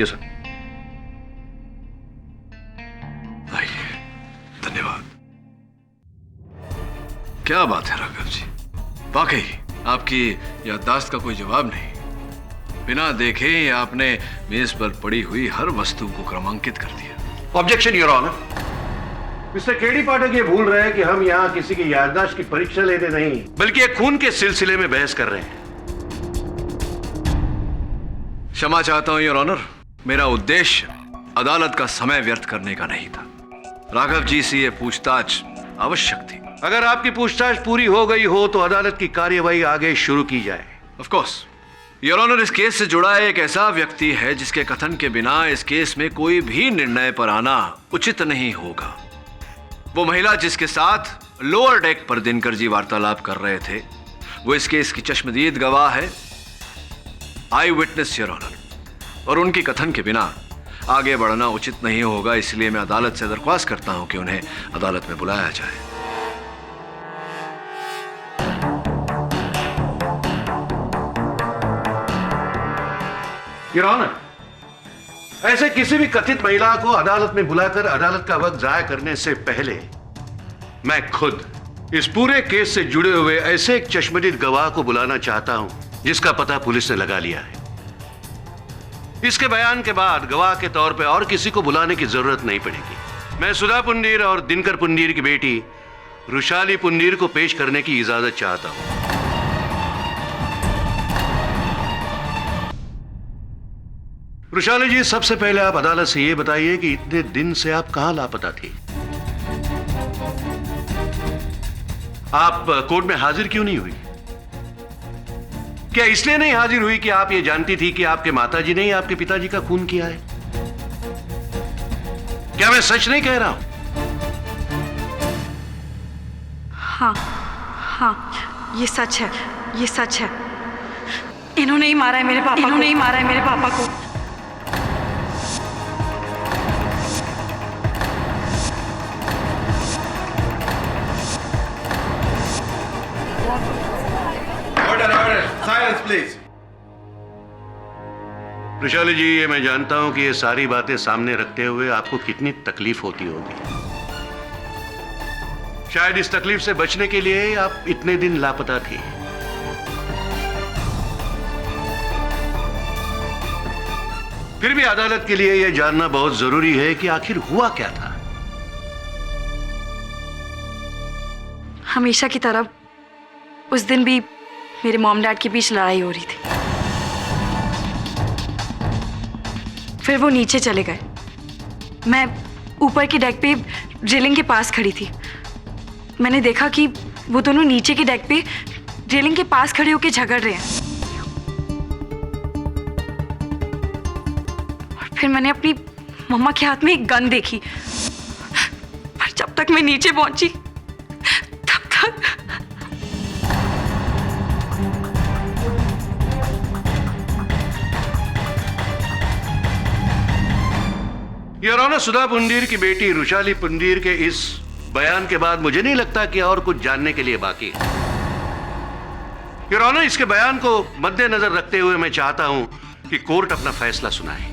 Yes sir. आइए, धन्यवाद। क्या बात है राघव जी, वाकई आपकी याददाश्त का कोई जवाब नहीं। बिना देखे ही आपने मेज पर पड़ी हुई हर वस्तु को क्रमांकित कर दिया। Objection your honour. Mister KD Pathak ये भूल रहे हैं कि हम यहाँ किसी की याददाश्त की परीक्षा लेने नहीं, बल्कि एक खून के सिलसिले में बहस कर रहे हैं। क्षमा चाहता हूं योर ऑनर, मेरा उद्देश्य अदालत का समय व्यर्थ करने का नहीं था। राघव जी से ये पूछताछ आवश्यक थी। अगर आपकी पूछताछ पूरी हो गई हो तो अदालत की कार्यवाही आगे शुरू की जाए। ऑफ कोर्स योर ऑनर, इस केस से जुड़ा एक ऐसा व्यक्ति है जिसके कथन के बिना इस केस में कोई भी निर्णय पर आना उचित नहीं होगा। वो महिला जिसके साथ लोअर डेक पर दिनकर जी वार्तालाप कर रहे थे, वो इस केस की चश्मदीद गवाह है, आई विटनेस योर ऑनर, और उनकी कथन के बिना आगे बढ़ना उचित नहीं होगा। इसलिए मैं अदालत से दरख्वास्त करता हूं कि उन्हें अदालत में बुलाया जाए। योर ऑनर, ऐसे किसी भी कथित महिला को अदालत में बुलाकर अदालत का वक्त जाया करने से पहले मैं खुद इस पूरे केस से जुड़े हुए ऐसे एक चश्मदीद गवाह को बुलाना चाहता हूं जिसका पता पुलिस ने लगा लिया है। इसके बयान के बाद गवाह के तौर पे और किसी को बुलाने की जरूरत नहीं पड़ेगी। मैं सुधा पुंडीर और दिनकर पुंडीर की बेटी रुशाली पुंडीर को पेश करने की इजाजत चाहता हूं। वृषाली जी, सबसे पहले आप अदालत से ये बताइए कि इतने दिन से आप कहां लापता थी? आप कोर्ट में हाजिर क्यों नहीं हुई? क्या इसलिए नहीं हाजिर हुई कि आप ये जानती थी कि आपके माताजी ने ही आपके पिताजी का खून किया है? क्या मैं सच नहीं कह रहा हूं? हाँ हाँ, ये सच है, ये सच है। इन्होंने ही मारा है मेरे पापा को। इन्होंने ही मारा है मेरे पापा को। Silence, please. वृषाली जी, ये मैं जानता हूं कि ये सारी बातें सामने रखते हुए आपको कितनी तकलीफ होती होगी। शायद इस तकलीफ से बचने के लिए आप इतने दिन लापता थी। फिर भी अदालत के लिए यह जानना बहुत जरूरी है कि आखिर हुआ क्या था। हमेशा की तरह उस दिन भी मेरे मॉम डैड के बीच लड़ाई हो रही थी। फिर वो नीचे चले गए। मैं ऊपर के डेक पे रेलिंग के पास खड़ी थी। मैंने देखा कि वो दोनों नीचे के डेक पे रेलिंग के पास खड़े होकर झगड़ रहे हैं। और फिर मैंने अपनी मम्मा के हाथ में एक गन देखी। पर जब तक मैं नीचे पहुंची तब तक योर ऑनर, सुधा पुंडीर की बेटी वृषाली पुंडीर के इस बयान के बाद मुझे नहीं लगता कि और कुछ जानने के लिए बाकी है। योर ऑनर, इसके बयान को मद्देनजर रखते हुए मैं चाहता हूं कि कोर्ट अपना फैसला सुनाए।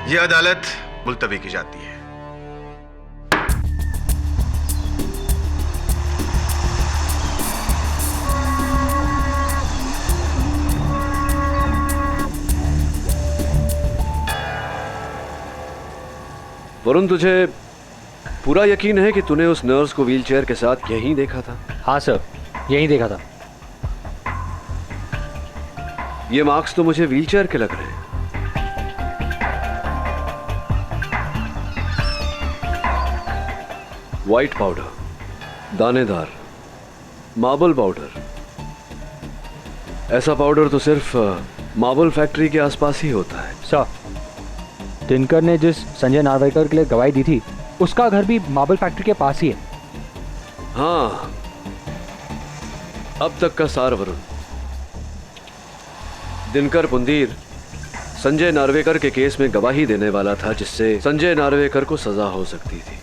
यह अदालत मुलतवी की जाती है। वरुण, तुझे पूरा यकीन है कि तूने उस नर्स को व्हीलचेयर के साथ यहीं देखा था? हाँ सर, यहीं देखा था। ये मार्क्स तो मुझे व्हीलचेयर के लग रहे हैं। व्हाइट पाउडर, दानेदार, मार्बल पाउडर। ऐसा पाउडर तो सिर्फ मार्बल फैक्ट्री के आसपास ही होता है। सर, दिनकर ने जिस संजय नार्वेकर के लिए गवाही दी थी उसका घर भी मार्बल फैक्ट्री के पास ही है। हाँ, अब तक का सार वरुण। दिनकर पुंडीर संजय नार्वेकर के केस में गवाही देने वाला था, जिससे संजय नार्वेकर को सजा हो सकती थी।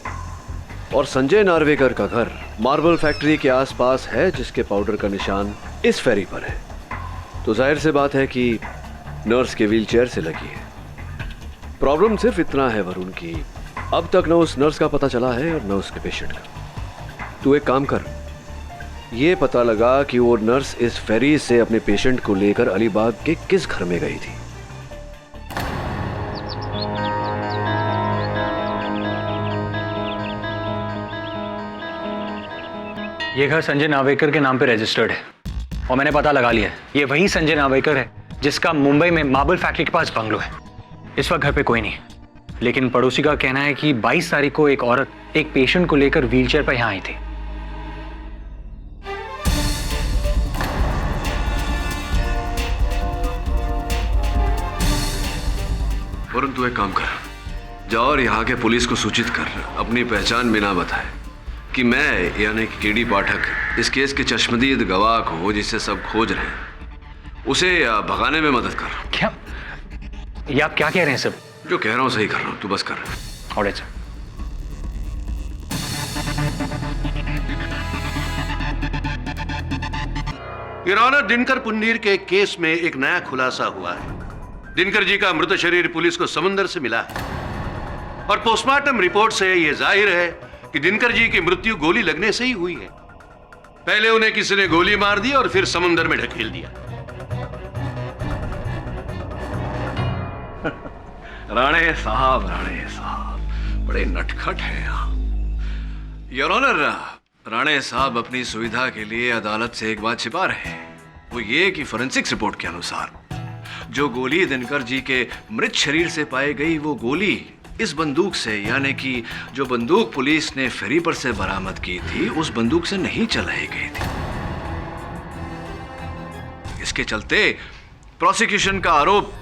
और संजय नार्वेकर का घर मार्बल फैक्ट्री के आसपास है, जिसके पाउडर का निशान इस फेरी पर है। तो जाहिर सी बात है कि नर्स के व्हीलचेयर से लगी है। प्रॉब्लम सिर्फ इतना है वरुण कि अब तक न उस नर्स का पता चला है और न उसके पेशेंट का। तू एक काम कर, ये पता लगा कि वो नर्स इस फेरी से अपने पेशेंट को लेकर अलीबाग के किस घर में गई थी। ये घर संजय नार्वेकर के नाम पे रजिस्टर्ड है और मैंने पता लगा लिया है, ये वही संजय नार्वेकर है जिसका मुंबई में मार्बल फैक्ट्री के पास बंगलो है। इस वक्त घर पे कोई नहीं, लेकिन पड़ोसी का कहना है कि 22 तारीख को एक औरत एक पेशेंट को लेकर व्हीलचेयर पर यहां आई थी। वरुण, तू एक काम कर, जाओ और यहाँ के पुलिस को सूचित कर, अपनी पहचान बिना बताए कि मैं यानी कि केडी पाठक इस केस के चश्मदीद गवाह को, जिसे सब खोज रहे हैं, उसे भगाने में मदद कर। क्या ये आप क्या कह रहे हैं सर? जो कह रहा हूं सही कर रहा हूं, तू बस कर। Alright sir. Your honour, Dinkar Pundir के केस में एक नया खुलासा हुआ है। दिनकर जी का मृत शरीर पुलिस को समुद्र से मिला है और पोस्टमार्टम रिपोर्ट से यह जाहिर है कि दिनकर जी की मृत्यु गोली लगने से ही हुई है। पहले उन्हें किसी ने गोली मार दी और फिर समुद्र में ढकेल दिया। राणे साहब बड़े नटखट हैं यहाँ। योर ऑनर, राणे साहब अपनी सुविधा के लिए अदालत से एक बात छिपा रहे हैं। वो ये कि फोरेंसिक्स रिपोर्ट के अनुसार जो गोली दिनकर जी के मृत शरीर से पाई गई, वो गोली इस बंदूक से, यानी कि जो बंदूक पुलिस ने फेरी पर से बरामद की थी, उस बंदूक से नहीं चलाई गई थी। इसके चलते प्रोसिक्यूशन का आरोप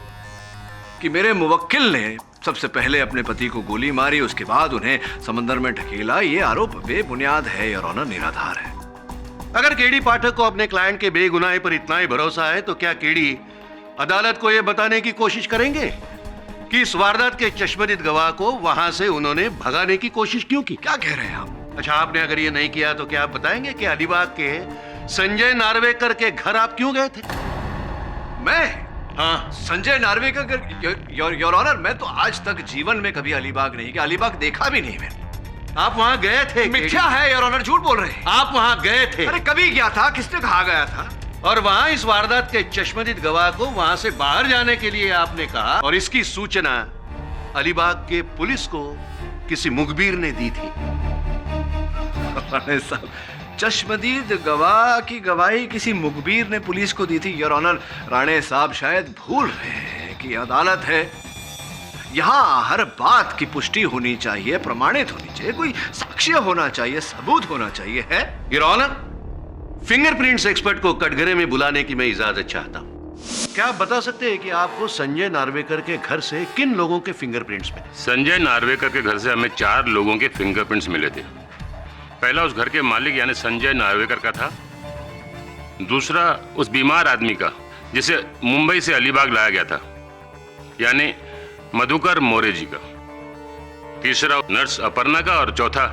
कि मेरे मुवक्किल ने सबसे पहले अपने पति को गोली मारी, उसके बाद उन्हें समंदर में ढकेला, ये आरोप बेबुनियाद है योर ऑनर, निराधार है। अगर केडी पाठक को अपने क्लाइंट के बेगुनाही पर इतना ही भरोसा है तो क्या केडी अदालत को यह बताने की कोशिश करेंगे कि इस वारदात के चश्मदीद गवाह को वहां से उन्होंने भगाने की कोशिश क्यों की? क्या कह रहे हैं आप? अच्छा, आपने अगर ये नहीं किया तो क्या आप बताएंगे कि अलीबाग के संजय नार्वेकर के घर आप क्यों गए थे? मैं? हाँ, संजय नार्वेकर? योर ऑनर, मैं तो आज तक जीवन में कभी अलीबाग नहीं गया, अलीबाग देखा भी नहीं मैंने। आप वहां गए थे? मिथ्या है योर ऑनर, झूठ बोल रहे हैं। आप वहां गए थे? अरे कभी गया था? किसने कहा गया था? और वहां इस वारदात के चश्मदीद गवाह को वहां से बाहर जाने के लिए आपने कहा, और इसकी सूचना अलीबाग के पुलिस को किसी मुखबिर ने दी थी। साहब, चश्मदीद गवाह की गवाही किसी मुखबिर ने पुलिस को दी थी? योर ऑनर, राणे साहब शायद भूल रहे हैं कि अदालत है, यहाँ हर बात की पुष्टि होनी चाहिए, प्रमाणित होनी चाहिए, कोई साक्ष्य होना चाहिए, सबूत होना चाहिए। है योर ऑनर, फिंगरप्रिंट्स एक्सपर्ट को कटघरे में बुलाने की मैं इजाजत चाहता हूँ। क्या आप बता सकते हैं कि आपको संजय नार्वेकर के घर से किन लोगों के फिंगरप्रिंट्स मिले? संजय नार्वेकर के घर से हमें 4 लोगों के फिंगरप्रिंट्स मिले थे। पहला उस घर के मालिक यानी संजय नार्वेकर का था, दूसरा उस बीमार आदमी का जिसे मुंबई से अलीबाग लाया गया था यानी मधुकर मोरे जी का, तीसरा नर्स अपर्णा का, और चौथा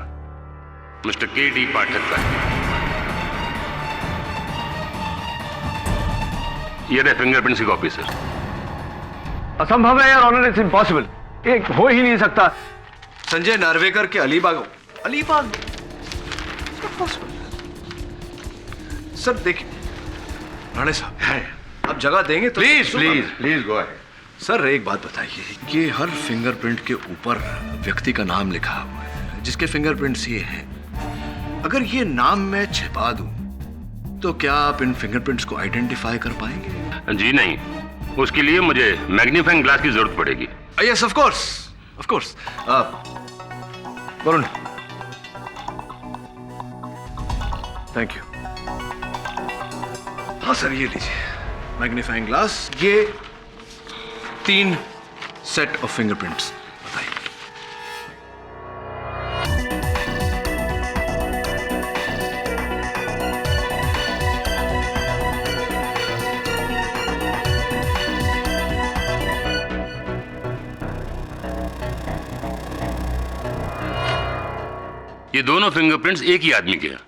मिस्टर केडी पाठक का। ये रहे फिंगरप्रिंट्स की कॉपी सर। असंभव है यार ऑनर, इट्स इम्पॉसिबल, एक हो ही नहीं सकता। संजय नार्वेकर के अलीबाग सर देखिए राणे साहब, आप जगह देंगे तो please please please go ahead. Sir एक बात बताइए, ये हर फिंगरप्रिंट के ऊपर व्यक्ति का नाम लिखा हुआ है जिसके फिंगरप्रिंट्स ये हैं। अगर ये नाम मैं छिपा दूं तो क्या आप इन फिंगरप्रिंट्स को आइडेंटिफाई कर पाएंगे? जी नहीं, उसके लिए मुझे मैग्नीफाइंग ग्लास की जरूरत पड़ेगी। Yes of course, of course. Varun, thank you. हाँ सर, ये लीजिए मैग्नीफाइंग ग्लास, ये 3 सेट ऑफ फिंगरप्रिंट्स। बताइए। ये दोनों फिंगरप्रिंट्स एक ही आदमी के हैं।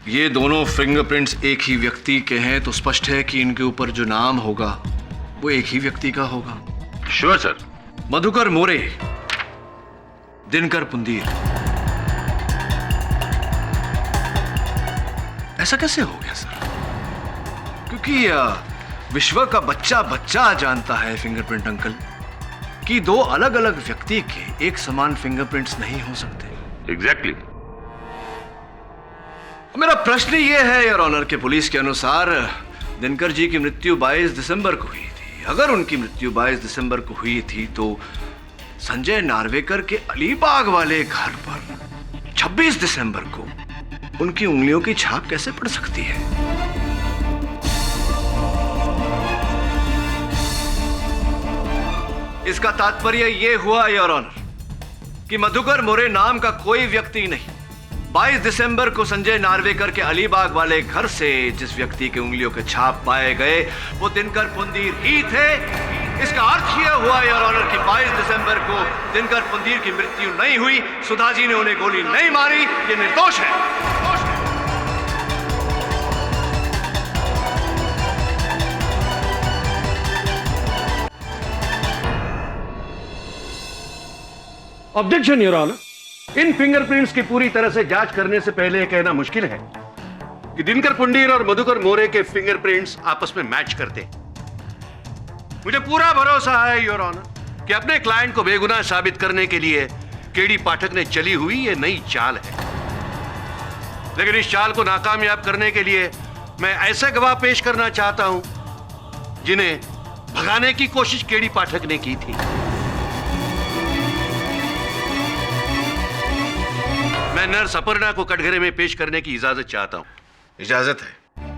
ये दोनों फिंगरप्रिंट्स एक ही व्यक्ति के हैं तो स्पष्ट है कि इनके ऊपर जो नाम होगा वो एक ही व्यक्ति का होगा। Sure sir. मधुकर मोरे, दिनकर पुंदीर। ऐसा कैसे हो गया सर? क्योंकि विश्व का बच्चा बच्चा जानता है फिंगरप्रिंट अंकल कि 2 अलग अलग व्यक्ति के एक समान फिंगरप्रिंट्स नहीं हो सकते। एग्जैक्टली। मेरा प्रश्न ये है योर ऑनर के पुलिस के अनुसार दिनकर जी की मृत्यु 22 दिसंबर को हुई थी। अगर उनकी मृत्यु 22 दिसंबर को हुई थी तो संजय नार्वेकर के अलीबाग वाले घर पर 26 दिसंबर को उनकी उंगलियों की छाप कैसे पड़ सकती है? इसका तात्पर्य यह हुआ योर ऑनर कि मधुकर मोरे नाम का कोई व्यक्ति नहीं 22 दिसंबर को संजय नार्वेकर के अलीबाग वाले घर से जिस व्यक्ति के उंगलियों के छाप पाए गए वो दिनकर पुंदीर ही थे। इसका अर्थ यह हुआ योर ऑनर कि 22 दिसंबर को दिनकर पुंदीर की मृत्यु नहीं हुई, सुधा जी ने उन्हें गोली नहीं मारी, ये निर्दोष है। ऑब्जेक्शन योर ऑनर, इन फिंगरप्रिंट्स की पूरी तरह से जांच करने से पहले यह कहना मुश्किल है कि दिनकर पुंडीर और मधुकर मोरे के फिंगरप्रिंट्स आपस में मैच करते हैं। मुझे पूरा भरोसा है योर ऑनर कि अपने क्लाइंट को बेगुनाह साबित करने के लिए केडी पाठक ने चली हुई ये नई चाल है, लेकिन इस चाल को नाकामयाब करने के लिए मैं ऐसे गवाह पेश करना चाहता हूं जिन्हें भगाने की कोशिश केडी पाठक ने की थी। मैं नर्स अपर्णा को कटघरे में पेश करने की इजाजत चाहता हूं। इजाजत है?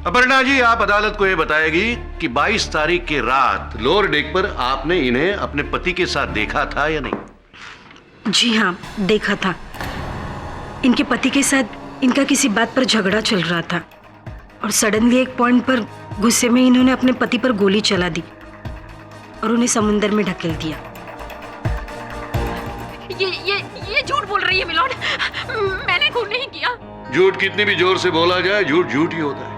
अपर्णा जी, आप अदालत को यह बताएगी कि 22 तारीख की रात लोअर डेक पर आपने इन्हें अपने पति के साथ देखा था या नहीं? जी हाँ, देखा था। इनके पति के साथ इनका किसी बात पर झगड़ा चल रहा था और सडनली एक पॉइंट पर गुस्से में इन्होंने अपने पति पर गोली चला दी और उन्हें समुंदर में ढकेल दिया। ये झूठ बोल रही है मिलोड, मैंने खून नहीं किया। झूठ कितनी भी जोर से बोला जाए, झूठ झूठ ही होता है।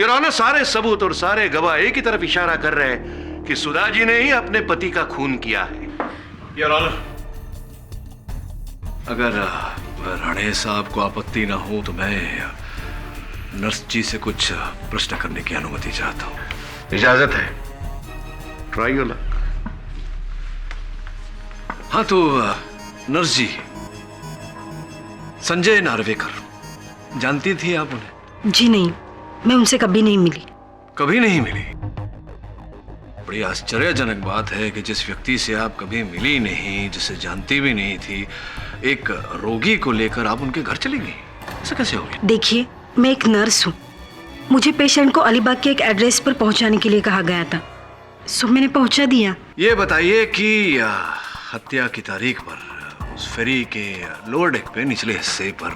योर ऑनर, सारे सबूत और सारे गवाह एक ही तरफ इशारा कर रहे हैं कि सुधा जी ने ही अपने पति का खून किया है। योर ऑनर, अगर राणे साहब को आपत्ति ना हो तो मैं नर्स जी से कुछ प्रश्न करने की अनुमति चाहता हूं। इजाजत है? Try your luck. हाँ तो नर्स जी, संजय नार्वेकर जानती थी आप उन्हें? जी नहीं, मैं उनसे कभी नहीं मिली। कभी नहीं मिली? बड़ी आश्चर्यजनक बात है कि जिस व्यक्ति से आप कभी मिली नहीं, जिसे जानती भी नहीं थी, एक रोगी को लेकर आप उनके घर चली गई। ऐसा कैसे हो गया? देखिए, मैं एक नर्स हूँ। मुझे पेशेंट को अलीबाग के एक एड्रेस पर पहुंचाने के लिए कहा गया था, सो मैंने पहुंचा दिया। ये बताइए कि हत्या की तारीख पर उस फेरी के लोअर डेक पे निचले हिस्से पर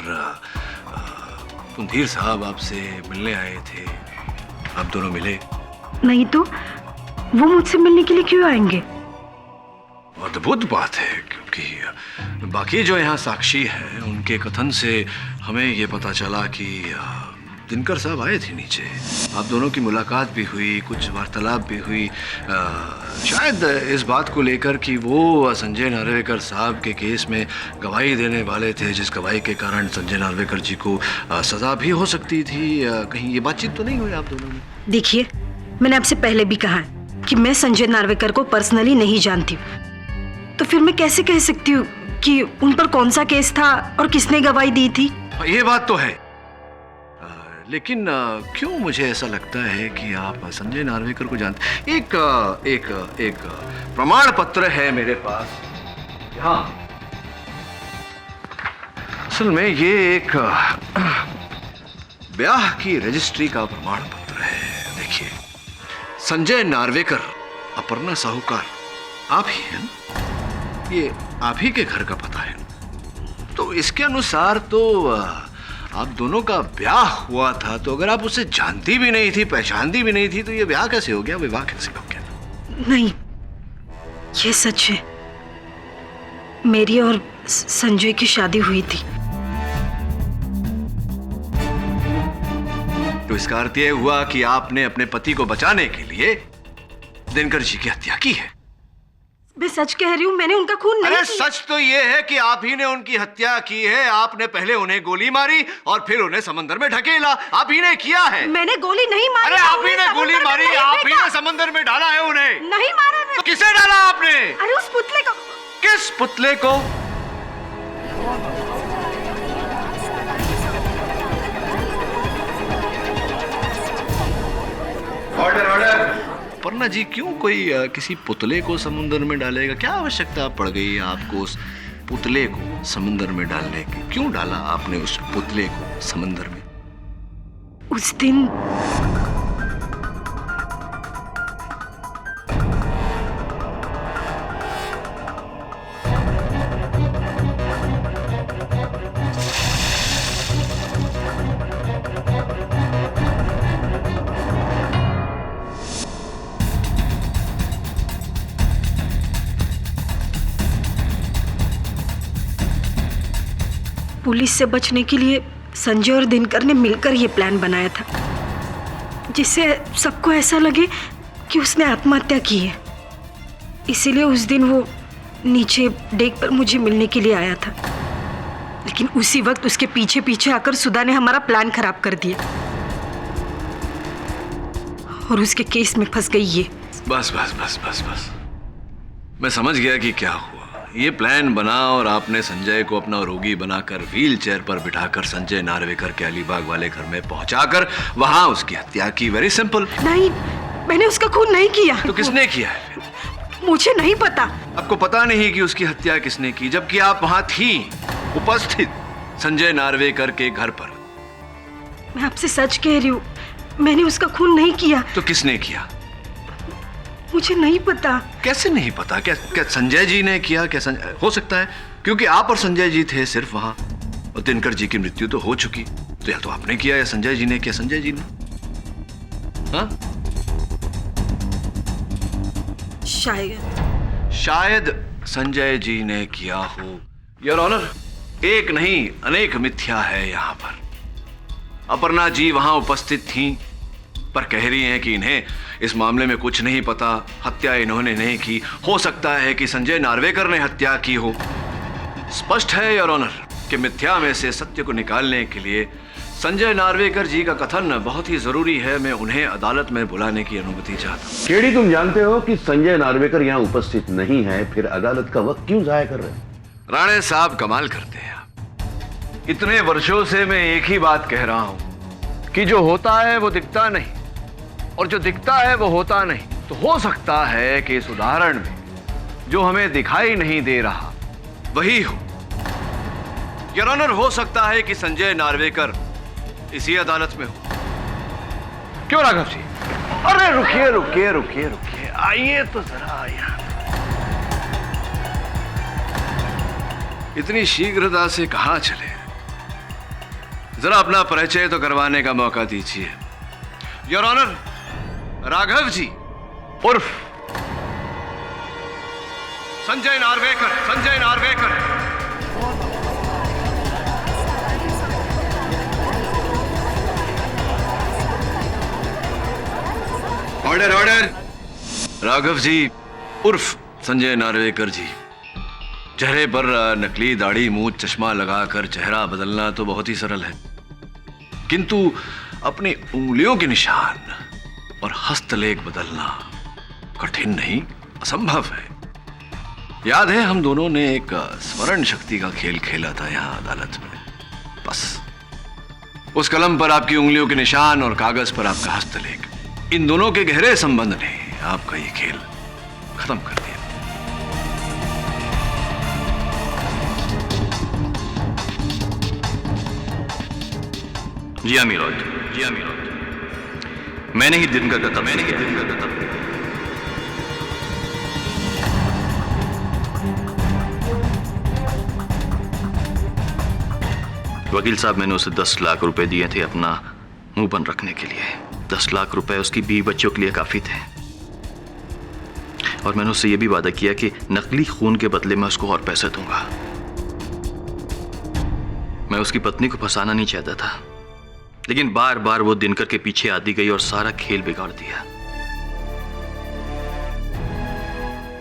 पुंधीर साहब आपसे मिलने आए थे, आप दोनों मिले? नहीं तो वो मुझसे मिलने के लिए क्यों आएंगे? अद्भुत बात है, क्योंकि बाकी जो यहाँ साक्षी हैं उनके कथन से हमें ये पता चला कि दिनकर साहब आए थे नीचे, आप दोनों की मुलाकात भी हुई, कुछ वार्तालाप भी हुई, शायद इस बात को लेकर कि वो संजय नार्वेकर साहब के केस में गवाही देने वाले थे, जिस गवाही के कारण संजय नार्वेकर जी को सज़ा भी हो सकती थी। कहीं ये बातचीत तो नहीं हुई आप दोनों में? देखिए, मैंने आपसे पहले भी कहा है कि मैं संजय नार्वेकर को पर्सनली नहीं जानती हूँ, तो फिर मैं कैसे कह सकती हूँ कि उन पर कौन सा केस था और किसने गवाही दी थी? ये बात तो है, लेकिन क्यों मुझे ऐसा लगता है कि आप संजय नार्वेकर को जानते? एक प्रमाण पत्र है मेरे पास। हाँ, असल में ये एक ब्याह की रजिस्ट्री का प्रमाण पत्र है। देखिए, संजय नार्वेकर, अपर्णा साहूकार आप ही हैं, ये आप ही के घर का पता है। तो इसके अनुसार तो आप दोनों का ब्याह हुआ था, तो अगर आप उसे जानती भी नहीं थी, पहचानती भी नहीं थी, तो ये ब्याह कैसे हो गया, विवाह कैसे हो गया? नहीं, ये सच है, मेरी और संजय की शादी हुई थी। तो इसका अर्थ यह हुआ कि आपने अपने पति को बचाने के लिए दिनकर जी की हत्या की है। मैं सच कह रही हूँ, मैंने उनका खून नहीं किया। सच तो ये है कि आप ही ने उनकी हत्या की है। आपने पहले उन्हें गोली मारी और फिर उन्हें समंदर में ढकेला, आप ही ने किया है। मैंने गोली नहीं मारी। अरे आप ही ने गोली मारी, आप ही ने समंदर में डाला है उन्हें। नहीं मारा मैं। तो किसे डाला आपने? अरे उस पुतले को। किस पुतले को? Order order. अपर्णा जी, क्यों कोई किसी पुतले को समुद्र में डालेगा? क्या आवश्यकता पड़ गई आपको उस पुतले को समुद्र में डालने की? क्यों डाला आपने उस पुतले को समुद्र में? उस दिन पुलिस से बचने के लिए संजय और दिनकर ने मिलकर ये प्लान बनाया था, जिससे सबको ऐसा लगे कि उसने आत्महत्या की है। इसीलिए उस दिन वो नीचे डेक पर मुझे मिलने के लिए आया था, लेकिन उसी वक्त उसके पीछे पीछे आकर सुधा ने हमारा प्लान खराब कर दिया और उसके केस में फंस गई ये। बस बस बस बस बस, मैं समझ गया कि क्या हुआ। ये प्लान बना और आपने संजय को अपना रोगी बनाकर व्हील चेयर पर बिठाकर संजय नार्वेकर के अलीबाग वाले घर में पहुंचाकर वहां उसकी हत्या की। Very simple. नहीं, मैंने उसका खून नहीं किया। तो किसने किया है? मुझे नहीं पता। आपको पता नहीं कि उसकी हत्या किसने की, जबकि आप वहां थी, उपस्थित संजय नार्वेकर के घर पर। मैं आपसे सच कह रही हूँ, मैंने उसका खून नहीं किया। तो किसने किया? मुझे नहीं पता। कैसे नहीं पता? क्या संजय जी ने किया? क्या हो सकता है क्योंकि आप और संजय जी थे सिर्फ वहां, और दिनकर जी की मृत्यु तो हो चुकी, तो या तो आपने किया या संजय जी ने किया। संजय जी ने? हाँ, शायद संजय जी ने किया हो। योर ऑनर, एक नहीं अनेक मिथ्या है यहाँ पर। अपर्णा जी वहां उपस्थित थीं, पर कह रही हैं कि इन्हें इस मामले में कुछ नहीं पता, हत्या इन्होंने नहीं की। हो सकता है कि संजय नार्वेकर ने हत्या की हो। स्पष्ट है योर ऑनर कि मिथ्या में से सत्य को निकालने के लिए संजय नार्वेकर जी का कथन बहुत ही जरूरी है। मैं उन्हें अदालत में बुलाने की अनुमति चाहता हूँ। केडी, तुम जानते हो कि संजय नार्वेकर यहाँ उपस्थित नहीं है, फिर अदालत का वक्त क्यों जाया कर रहे हैं? राणे साहब कमाल करते हैं आप। इतने वर्षों से मैं एक ही बात कह रहा हूं कि जो होता है वो दिखता नहीं, और जो दिखता है वो होता नहीं। तो हो सकता है कि इस उदाहरण में जो हमें दिखाई नहीं दे रहा वही हो। योर ऑनर, हो सकता है कि संजय नार्वेकर इसी अदालत में हो। क्यों राघव जी? अरे रुकिए रुकिए रुकिए रुकिए, आइए तो जरा यहाँ। इतनी शीघ्रता से कहां चले? जरा अपना परिचय तो करवाने का मौका दीजिए। योर ऑनर, राघव जी उर्फ संजय नार्वेकर। संजय नार्वेकर। Order order. राघव जी उर्फ संजय नार्वेकर जी। चेहरे पर नकली दाढ़ी, मूंछ, चश्मा लगाकर चेहरा बदलना तो बहुत ही सरल है, किंतु अपनी उंगलियों के निशान और हस्तलेख बदलना कठिन नहीं, असंभव है। याद है हम दोनों ने एक स्मरण शक्ति का खेल खेला था यहाँ अदालत में। बस उस कलम पर आपकी उंगलियों के निशान और कागज पर आपका हस्तलेख, इन दोनों के गहरे संबंध ने आपका ये खेल खत्म कर दिया। जी हाँ मिलोड, जी हाँ मिलोड, मैंने ही दिन का कत्ल, मैंने ही दिन का कत्ल। वकील साहब, मैंने उसे 10 लाख रुपए दिए थे अपना मुंह बंद रखने के लिए। 10 लाख रुपए उसकी 20 बच्चों के लिए काफी थे, और मैंने उससे यह भी वादा किया कि नकली खून के बदले में उसको और पैसे दूंगा। मैं उसकी पत्नी को फंसाना नहीं चाहता था, लेकिन बार बार वो दिनकर के पीछे आती गई और सारा खेल बिगाड़ दिया।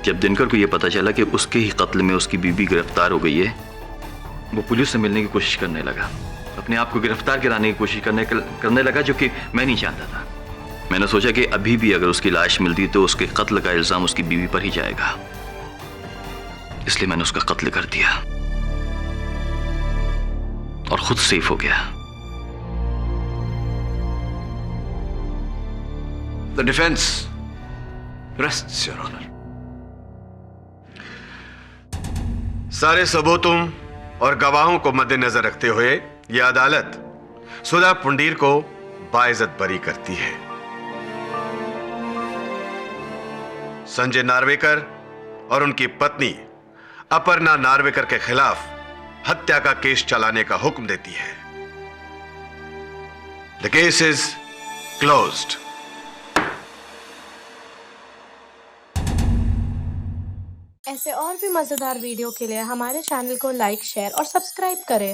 जब दिनकर को यह पता चला कि उसके ही कत्ल में उसकी बीवी गिरफ्तार हो गई है, वो पुलिस से मिलने की कोशिश करने लगा, अपने आप को गिरफ्तार कराने की कोशिश करने लगा, जो कि मैं नहीं चाहता था। मैंने सोचा कि अभी भी अगर उसकी लाश मिलती तो उसके कत्ल का इल्जाम उसकी बीवी पर ही जाएगा, इसलिए मैंने उसका कत्ल कर दिया और खुद सेफ हो गया। The defense rests, Your Honor. सारे सबूतों और गवाहों को मद्देनजर रखते हुए यह अदालत सुधा पुंडीर को बाइज्जत बरी करती है। संजय नार्वेकर और उनकी पत्नी अपर्णा नार्वेकर के खिलाफ हत्या का केस चलाने का हुक्म देती है। The case is closed. ऐसे और भी मजेदार वीडियो के लिए हमारे चैनल को लाइक, शेयर और सब्सक्राइब करें।